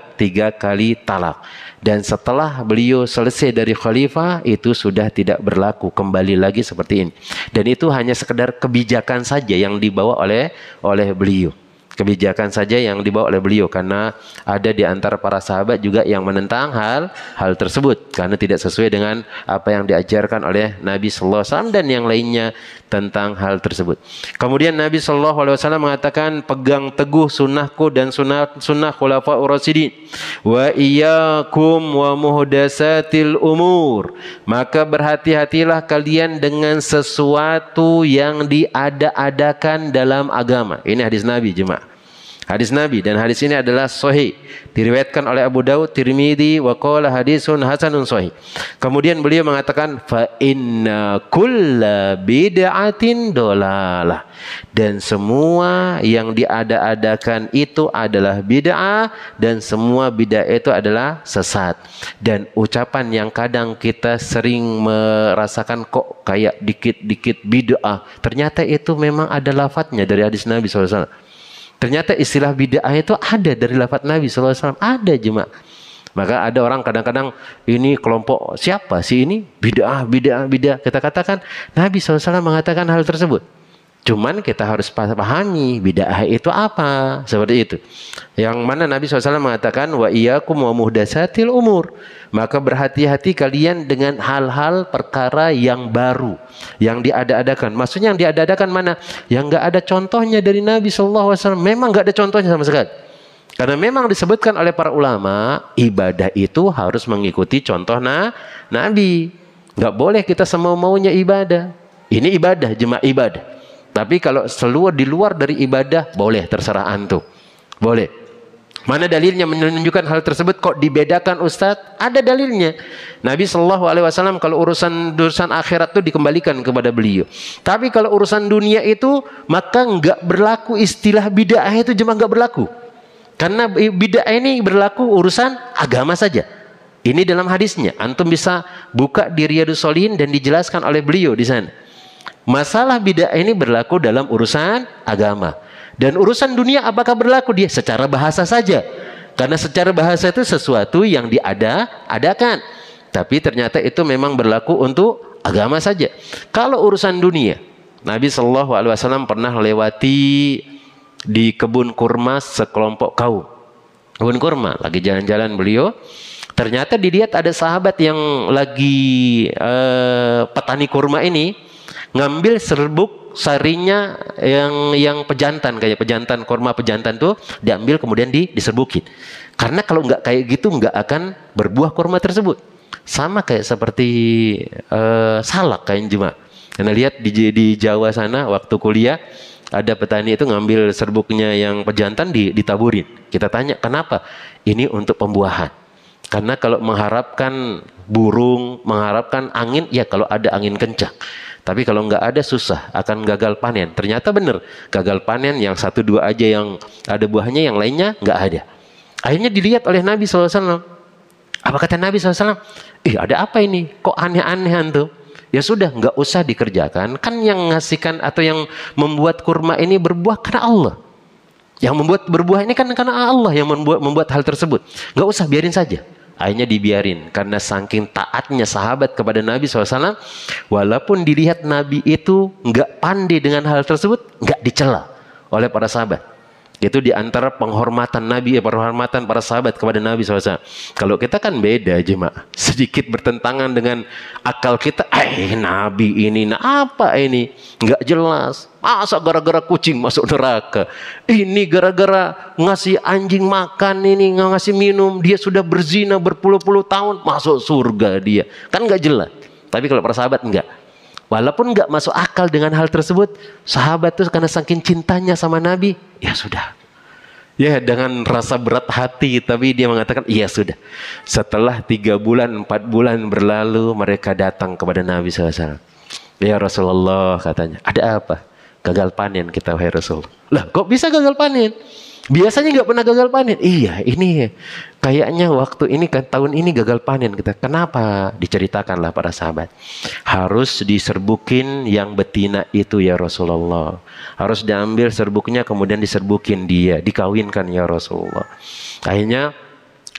kali talak. Dan setelah beliau selesai dari khalifah, itu sudah tidak berlaku kembali lagi seperti ini. Dan itu hanya sekedar kebijakan saja yang dibawa oleh beliau. Kebijakan saja yang dibawa oleh beliau, karena ada di antara para sahabat juga yang menentang hal tersebut karena tidak sesuai dengan apa yang diajarkan oleh Nabi sallallahu alaihi wasallam dan yang lainnya tentang hal tersebut. Kemudian Nabi sallallahu alaihi wasallam mengatakan, pegang teguh sunnahku dan sunnah khulafaur rasyidin. Wa iyyakum wa muhdatsatil umur. Maka berhati-hatilah kalian dengan sesuatu yang diada-adakan dalam agama. Ini hadis Nabi jemaah. Hadis Nabi, dan hadis ini adalah sahih, diriwayatkan oleh Abu Daud, Tirmidzi, wa qala hadisun hasanun sahih. Kemudian beliau mengatakan, fa inna kulla bid'atin dolalah, dan semua yang diada-adakan itu adalah bid'ah, dan semua bid'ah itu adalah sesat. Dan ucapan yang kadang kita sering merasakan kok kayak dikit-dikit bid'ah, ternyata itu memang ada lafadznya dari hadis Nabi SAW. Ternyata istilah bid'ah itu ada dari lafaz Nabi SAW. Ada jemaah. Maka ada orang kadang-kadang, ini kelompok siapa sih ini? Bid'ah. Kita katakan Nabi SAW mengatakan hal tersebut. Cuman kita harus pahami bid'ah itu apa. Seperti itu. Yang mana Nabi SAW mengatakan, wa iyyakum wa muhdatsatil umur. Maka berhati-hati kalian dengan hal-hal perkara yang baru, yang diada-adakan. Maksudnya yang diada-adakan mana? Yang enggak ada contohnya dari Nabi SAW. Memang enggak ada contohnya sama sekali. Karena memang disebutkan oleh para ulama, ibadah itu harus mengikuti contoh Nabi. Enggak boleh kita semau-maunya ibadah. Ini ibadah, jemaah ibadah. Tapi kalau di luar dari ibadah, boleh, terserah antum. Boleh. Mana dalilnya menunjukkan hal tersebut? Kok dibedakan Ustadz? Ada dalilnya. Nabi SAW kalau urusan akhirat itu dikembalikan kepada beliau. Tapi kalau urusan dunia itu, maka enggak berlaku istilah bid'ah itu, cuma enggak berlaku. Karena bid'ah ini berlaku urusan agama saja. Ini dalam hadisnya. Antum bisa buka di Riyadhus Shalihin dan dijelaskan oleh beliau di sana. Masalah bid'ah ini berlaku dalam urusan agama. Dan urusan dunia apakah berlaku? Dia secara bahasa saja. Karena secara bahasa itu sesuatu yang diada-adakan. Tapi ternyata itu memang berlaku untuk agama saja. Kalau urusan dunia, Nabi SAW pernah lewati di kebun kurma sekelompok kaum. Kebun kurma, lagi jalan-jalan beliau. Ternyata dilihat ada sahabat yang lagi petani kurma ini. ngambil serbuk sarinya yang pejantan, kayak pejantan kurma pejantan tuh diambil kemudian diserbukin. Karena kalau nggak kayak gitu nggak akan berbuah kurma tersebut. Sama kayak seperti salak kayak jemaah. Karena lihat di Jawa sana waktu kuliah ada petani itu ngambil serbuknya yang pejantan ditaburin. Kita tanya kenapa? Ini untuk pembuahan. Karena kalau mengharapkan burung, mengharapkan angin, ya kalau ada angin kencang. Tapi kalau nggak ada susah, akan gagal panen. Ternyata benar, gagal panen yang 1-2 aja yang ada buahnya, yang lainnya nggak ada. Akhirnya dilihat oleh Nabi SAW. Apa kata Nabi SAW? Ada apa ini? Kok aneh-aneh antum? Ya sudah, nggak usah dikerjakan. Kan yang ngasihkan atau yang membuat kurma ini berbuah karena Allah. Yang membuat berbuah ini kan karena Allah yang membuat hal tersebut. Nggak usah, biarin saja. Akhirnya dibiarin karena saking taatnya sahabat kepada Nabi SAW, walaupun dilihat Nabi itu nggak pandai dengan hal tersebut, nggak dicela oleh para sahabat. Itu diantara penghormatan Nabi, penghormatan para sahabat kepada Nabi SAW. Kalau kita kan beda jemaah, sedikit bertentangan dengan akal kita. Nabi ini, apa ini? Nggak jelas. Masa gara-gara kucing masuk neraka? Ini gara-gara ngasih anjing makan, ini ngasih minum, dia sudah berzina berpuluh-puluh tahun, masuk surga dia. Kan nggak jelas. Tapi kalau para sahabat enggak. Walaupun nggak masuk akal dengan hal tersebut, sahabat itu karena saking cintanya sama Nabi, ya sudah. Ya dengan rasa berat hati, tapi dia mengatakan, iya sudah. Setelah 3 bulan, 4 bulan berlalu, mereka datang kepada Nabi SAW. Ya Rasulullah katanya, ada apa? Gagal panen kita, wahai Rasul. Lah kok bisa gagal panen? Biasanya nggak pernah gagal panen. Iya, ini kayaknya waktu ini kan tahun ini gagal panen kita. Kenapa? Diceritakanlah para sahabat. Harus diserbukin yang betina itu ya Rasulullah. Harus diambil serbuknya kemudian diserbukin dia, dikawinkan ya Rasulullah. Akhirnya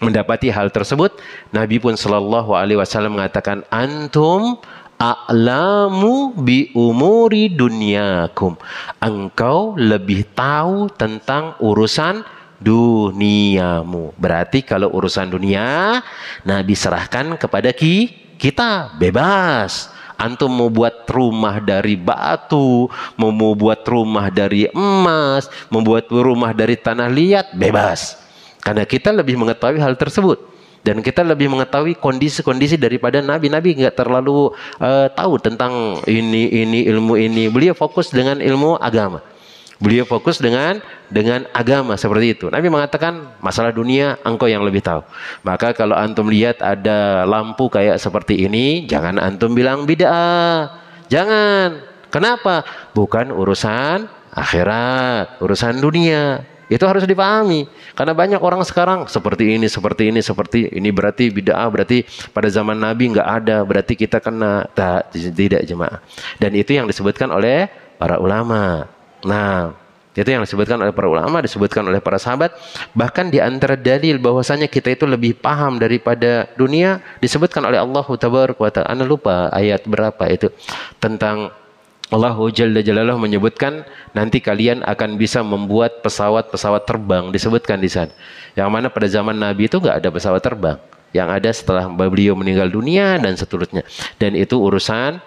mendapati hal tersebut, Nabi pun sallallahu alaihi wasallam mengatakan, antum a'lamu bi umuri dunyakum. Engkau lebih tahu tentang urusan duniamu. Berarti kalau urusan dunia, Nabi serahkan kepada kita, bebas. Antum mau buat rumah dari batu, mau buat rumah dari emas, membuat rumah dari tanah liat, bebas. Karena kita lebih mengetahui hal tersebut. Dan kita lebih mengetahui kondisi-kondisi daripada Nabi. Nabi nggak terlalu tahu tentang ini ilmu ini. Beliau fokus dengan ilmu agama. Beliau fokus dengan agama seperti itu. Nabi mengatakan masalah dunia engkau yang lebih tahu. Maka kalau antum lihat ada lampu kayak seperti ini, jangan antum bilang bid'ah. Jangan. Kenapa? Bukan urusan akhirat, urusan dunia. Itu harus dipahami. Karena banyak orang sekarang seperti ini berarti bid'ah, berarti pada zaman Nabi nggak ada, berarti kita kena. Tidak jemaah. Dan itu yang disebutkan oleh para ulama. Nah, itu yang disebutkan oleh para ulama, disebutkan oleh para sahabat. Bahkan di antara dalil bahwasanya kita itu lebih paham daripada dunia disebutkan oleh Allah Tabaraka wa Ta'ala. Anda lupa ayat berapa itu tentang Allah Jalla Jalaluhu menyebutkan nanti kalian akan bisa membuat pesawat-pesawat terbang, disebutkan di sana. Yang mana pada zaman Nabi itu nggak ada pesawat terbang. Yang ada setelah beliau meninggal dunia dan seterusnya. Dan itu urusan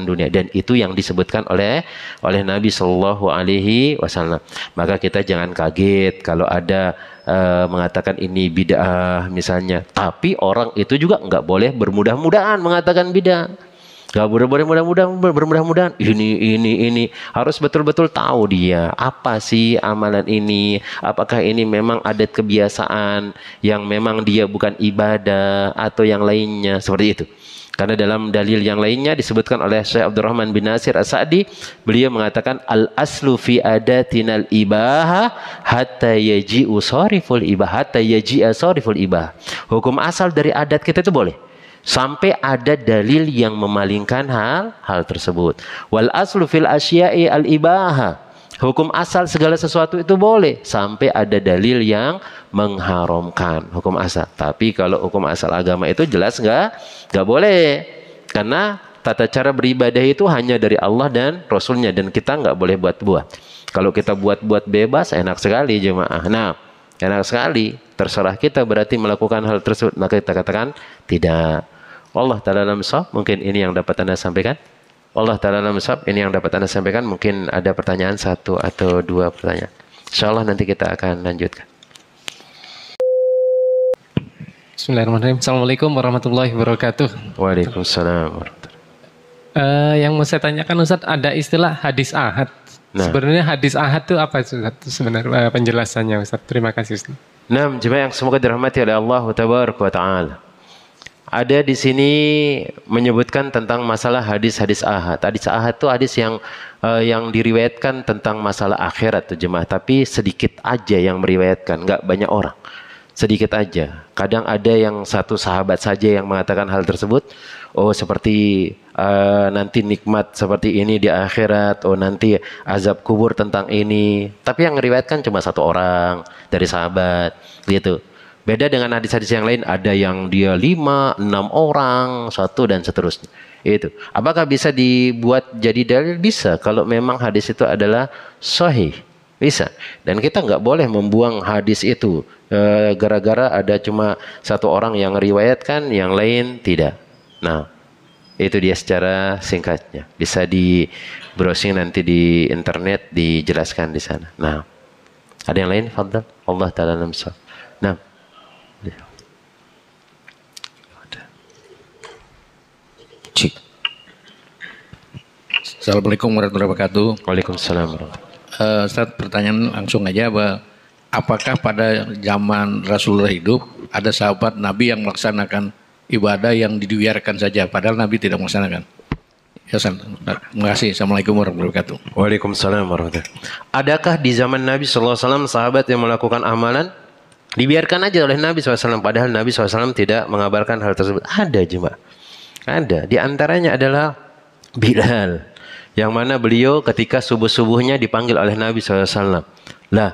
dunia. Dan itu yang disebutkan oleh Nabi Shallallahu Alaihi Wasallam. Maka kita jangan kaget kalau ada mengatakan ini bid'ah misalnya. Tapi orang itu juga nggak boleh bermudah-mudahan mengatakan bid'ah. Gak bermudah-mudahan ini harus betul-betul tahu dia apa sih amalan ini, apakah ini memang adat kebiasaan yang memang dia bukan ibadah atau yang lainnya seperti itu. Karena dalam dalil yang lainnya disebutkan oleh Syekh Abdurrahman bin Nasir As-Sa'di, beliau mengatakan al aslu fi adatinal ibaha hatta yaji'u sariful ibaha hatta yaji'a sariful ibaha. Hukum asal dari adat kita itu boleh sampai ada dalil yang memalingkan hal tersebut. Wal aslu fil asya'i al ibaha. Hukum asal segala sesuatu itu boleh sampai ada dalil yang mengharamkan. Hukum asal. Tapi kalau hukum asal agama itu jelas nggak boleh. Karena tata cara beribadah itu hanya dari Allah dan Rasulnya, dan kita nggak boleh buat-buat. Kalau kita buat-buat bebas, enak sekali jemaah. Nah, enak sekali. Terserah kita berarti melakukan hal tersebut. Maka kita katakan tidak. Allah Ta'ala alam shawab. Mungkin ini yang dapat Anda sampaikan. Allah Ta'ala alam bisawab. Ini yang dapat Anda sampaikan. Mungkin ada pertanyaan, 1 atau 2 pertanyaan. InsyaAllah nanti kita akan lanjutkan. Bismillahirrahmanirrahim. Assalamualaikum warahmatullahi wabarakatuh. Waalaikumsalam warahmatullahi. Yang mau saya tanyakan Ustaz, ada istilah hadis ahad. Nah. Sebenarnya hadis ahad itu apa Ustaz? Sebenarnya penjelasannya Ustaz. Terima kasih Ustaz. Nah, jemaah yang semoga dirahmati oleh Allah Tabaraka wa Ta'ala. Ada di sini menyebutkan tentang masalah hadis-hadis ahad. Hadis ahad itu hadis yang diriwayatkan tentang masalah akhirat tuh jemaah, tapi sedikit aja yang meriwayatkan, enggak banyak orang. Sedikit aja. Kadang ada yang satu sahabat saja yang mengatakan hal tersebut. Oh, seperti nanti nikmat seperti ini di akhirat. Oh, nanti azab kubur tentang ini. Tapi yang meriwayatkan cuma 1 orang dari sahabat, gitu. Beda dengan hadis-hadis yang lain, ada yang dia 5, 6 orang, 1 dan seterusnya. Itu. Apakah bisa dibuat jadi dalil? Bisa. Kalau memang hadis itu adalah sahih. Bisa. Dan kita nggak boleh membuang hadis itu gara-gara ada cuma 1 orang yang riwayatkan, yang lain tidak. Nah, itu dia secara singkatnya. Bisa di browsing nanti di internet, dijelaskan di sana. Nah, ada yang lain? Fadhal. Allah Ta'ala alam bisawab. Nah. Assalamualaikum warahmatullahi wabarakatuh. Waalaikumsalam. Ustaz, pertanyaan langsung aja, apakah pada zaman Rasulullah hidup ada sahabat Nabi yang melaksanakan ibadah yang dibiarkan saja, padahal Nabi tidak melaksanakan? Ya, Ustaz. Terima kasih. Assalamualaikum warahmatullahi wabarakatuh. Waalaikumsalam warahmatullahi wabarakatuh. Adakah di zaman Nabi SAW sahabat yang melakukan amalan dibiarkan aja oleh Nabi SAW, padahal Nabi SAW tidak mengabarkan hal tersebut? Ada jemaah. Ada. Di antaranya adalah Bilal, yang mana beliau ketika subuh-subuhnya dipanggil oleh Nabi SAW. Lah,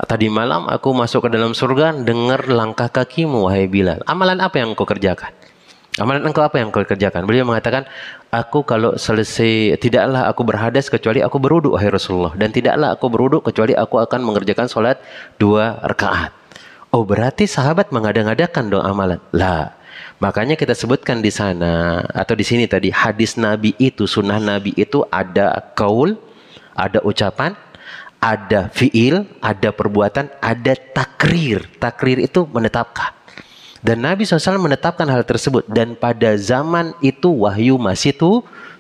tadi malam aku masuk ke dalam surga dengar langkah kakimu, wahai Bilal. Amalan apa yang engkau kerjakan? Amalan engkau apa yang engkau kerjakan? Beliau mengatakan, aku kalau selesai, tidaklah aku berhadas kecuali aku berwudu, wahai Rasulullah. Dan tidaklah aku berwudu kecuali aku akan mengerjakan sholat 2 rakaat. Oh, berarti sahabat mengada-ngadakan dong amalan. Lah, makanya kita sebutkan di sana atau di sini tadi, hadis Nabi itu, sunnah Nabi itu ada qaul, ada ucapan, ada fiil, ada perbuatan, ada takrir. Takrir itu menetapkan. Dan Nabi SAW menetapkan hal tersebut. Dan pada zaman itu wahyu masih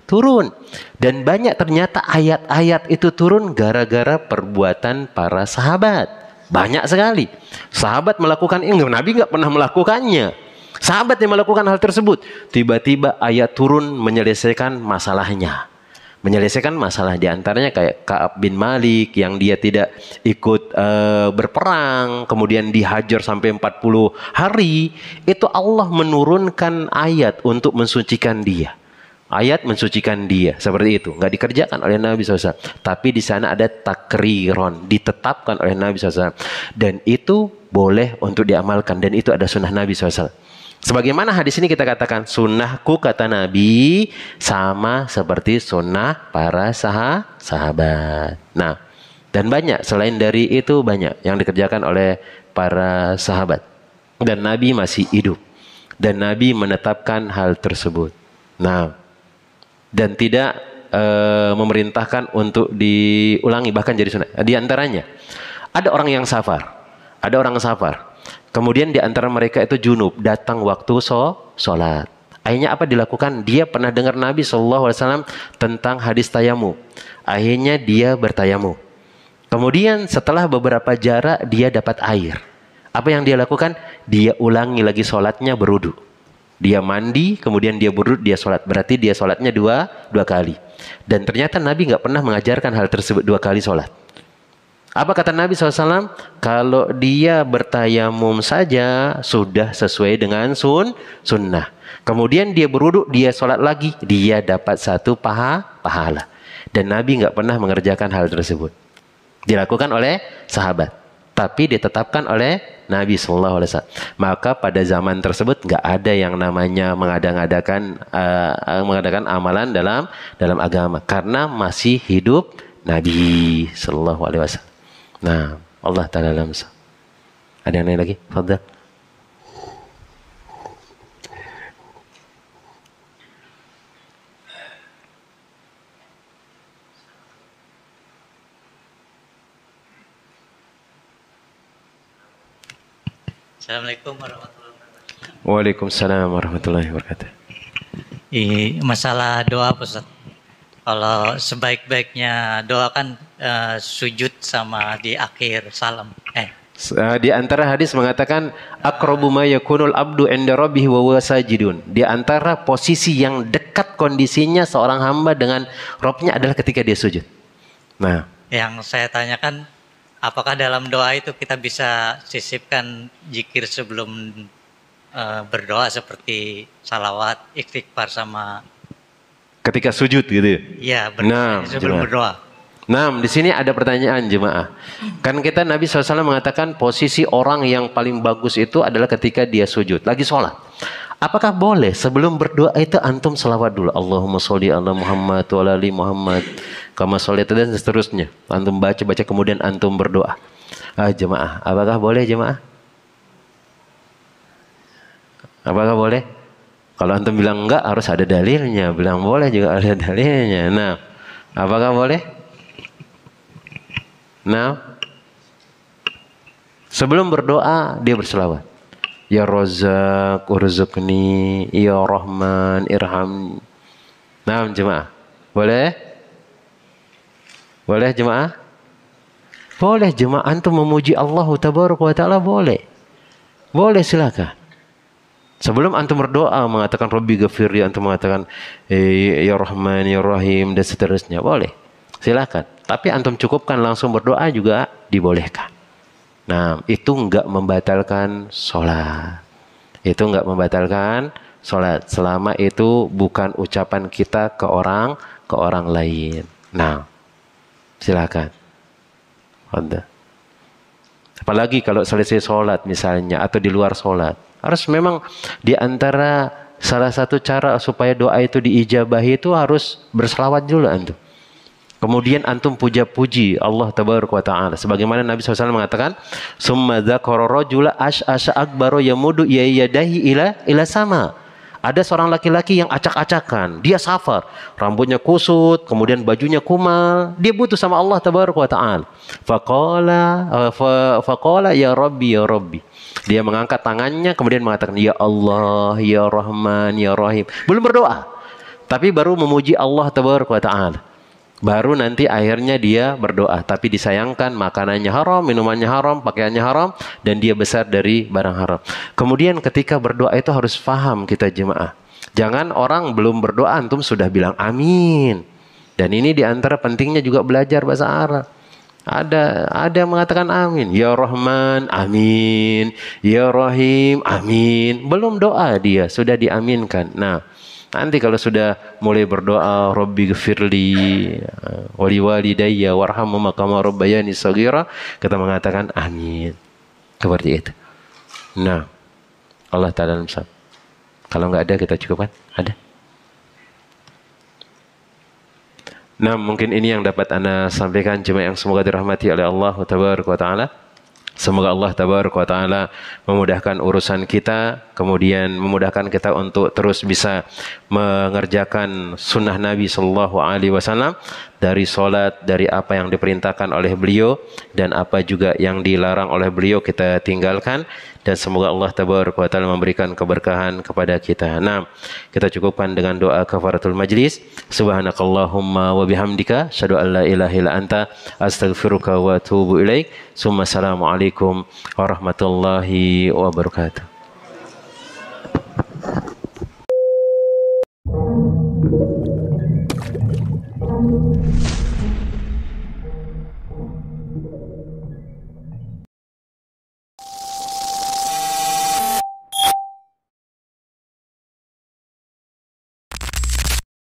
turun. Dan banyak ternyata ayat-ayat itu turun gara-gara perbuatan para sahabat. Banyak sekali. Sahabat melakukan ini, Nabi nggak pernah melakukannya. Sahabat yang melakukan hal tersebut, tiba-tiba ayat turun menyelesaikan masalahnya. Menyelesaikan masalah, di antaranya kayak Ka'ab bin Malik yang dia tidak ikut berperang, kemudian dihajar sampai 40 hari. Itu Allah menurunkan ayat untuk mensucikan dia. Ayat mensucikan dia, seperti itu. Nggak dikerjakan oleh Nabi SAW. Tapi di sana ada takriron, ditetapkan oleh Nabi SAW. Dan itu boleh untuk diamalkan. Dan itu ada sunnah Nabi SAW. Sebagaimana hadis ini kita katakan, sunnahku kata Nabi sama seperti sunnah para sahabat. Nah, dan banyak selain dari itu, banyak yang dikerjakan oleh para sahabat. Dan Nabi masih hidup. Dan Nabi menetapkan hal tersebut. Nah, dan tidak memerintahkan untuk diulangi, bahkan jadi sunnah. Di antaranya, ada orang yang safar. Ada orang safar. Kemudian di antara mereka itu junub, datang waktu sholat. Akhirnya apa dilakukan? Dia pernah dengar Nabi SAW tentang hadis tayamu. Akhirnya dia bertayamu. Kemudian setelah beberapa jarak dia dapat air. Apa yang dia lakukan? Dia ulangi lagi sholatnya berwudu. Dia mandi, kemudian dia berwudu, dia sholat. Berarti dia sholatnya dua kali. Dan ternyata Nabi nggak pernah mengajarkan hal tersebut 2 kali sholat. Apa kata Nabi SAW? Kalau dia bertayamum saja sudah sesuai dengan sunnah. Kemudian dia berwudu, dia sholat lagi, dia dapat 1 pahala. Dan Nabi nggak pernah mengerjakan hal tersebut. Dilakukan oleh sahabat, tapi ditetapkan oleh Nabi SAW. Maka pada zaman tersebut nggak ada yang namanya mengadakan amalan dalam agama, karena masih hidup Nabi SAW. Nah, Allah Ta'ala alam. Ada yang lain lagi? Fadhal. Assalamualaikum warahmatullahi wabarakatuh. Waalaikumsalam warahmatullahi wabarakatuh. Masalah doa Ustaz. Kalau sebaik-baiknya doa kan sujud sama di akhir salam. Di antara hadis mengatakan aqrabu ma yakunul abdu 'inda rabbih wa huwa sajidun. Di antara posisi yang dekat kondisinya seorang hamba dengan Rabb-nya adalah ketika dia sujud. Nah, Yang saya tanyakan, apakah dalam doa itu kita bisa sisipkan zikir sebelum berdoa seperti salawat, istighfar sama ketika sujud gitu. ya berdoa sebelum berdoa. Nah, di sini ada pertanyaan jemaah. Kan kita Nabi SAW mengatakan posisi orang yang paling bagus itu adalah ketika dia sujud, lagi sholat. Apakah boleh sebelum berdoa itu antum selawat dulu? Allahumma sholli ala Muhammad wa ala ali Muhammad kama sholaita dan seterusnya. Antum baca kemudian antum berdoa. Jemaah, apakah boleh jemaah? Apakah boleh? Kalau antum bilang enggak harus ada dalilnya, bilang boleh juga ada dalilnya. Nah, apakah boleh? Nah, sebelum berdoa dia berselawat. Ya Razzaq urzuqni, ya Rahman irhamni. Nah, jemaah. Boleh? Boleh jemaah? Boleh jemaah antum memuji Allah tabaraka wa taala boleh. Boleh silakan. Sebelum antum berdoa mengatakan Rabbi ghafirli, antum mengatakan ya Rahman ya Rahim dan seterusnya, boleh. Silakan. Tapi antum cukupkan langsung berdoa juga dibolehkan. Nah, itu enggak membatalkan sholat. Itu enggak membatalkan sholat selama itu bukan ucapan kita ke orang lain. Nah, silakan. Apalagi kalau selesai sholat misalnya atau di luar sholat. Harus memang di antara salah satu cara supaya doa itu diijabahi itu harus berselawat dulu antum. Kemudian antum puja-puji Allah tabaraka wa ta'ala. Sebagaimana Nabi SAW mengatakan, "Summa dzakara rajula as'asa akbaro yamudu yadahi ila sama." Ada seorang laki-laki yang acak-acakan, dia safar, rambutnya kusut, kemudian bajunya kumal, dia butuh sama Allah tabaraka wa ta'ala. Faqala ya Rabbi ya Rabbi. Dia mengangkat tangannya kemudian mengatakan ya Allah, ya Rahman, ya Rahim. Belum berdoa, tapi baru memuji Allah tabaraka wa ta'ala. Baru nanti akhirnya dia berdoa. Tapi disayangkan makanannya haram, minumannya haram, pakaiannya haram, dan dia besar dari barang haram. Kemudian ketika berdoa itu harus faham kita jemaah. Jangan orang belum berdoa antum sudah bilang amin. Dan ini diantara pentingnya juga belajar bahasa Arab. Ada yang mengatakan amin. Ya Rahman, amin. Ya Rahim, amin. Belum doa dia, sudah diaminkan. Nah, nanti kalau sudah mulai berdoa Rabbi ghafirli wali walidayya warhamhuma kama rabbayani shaghira, kita mengatakan amin. Seperti itu. Nah, Allah Ta'ala misal. Kalau enggak ada kita cukupkan? Ada? Nah, mungkin ini yang dapat Anda sampaikan jemaah yang semoga dirahmati oleh Allah Tabaraka wa Ta'ala. Semoga Allah Tabaraka wa Ta'ala memudahkan urusan kita, kemudian memudahkan kita untuk terus bisa mengerjakan sunnah Nabi Sallallahu Alaihi Wasallam dari solat, dari apa yang diperintahkan oleh beliau dan apa juga yang dilarang oleh beliau kita tinggalkan. Dan semoga Allah Tabaraka wa Ta'ala memberikan keberkahan kepada kita. Nah, kita cukupkan dengan doa kafaratul majlis. Subhanakallahumma wa bihamdika asyhadu an la ilaha illa anta astaghfiruka wa atubu ilaik. Assalamualaikum warahmatullahi wabarakatuh.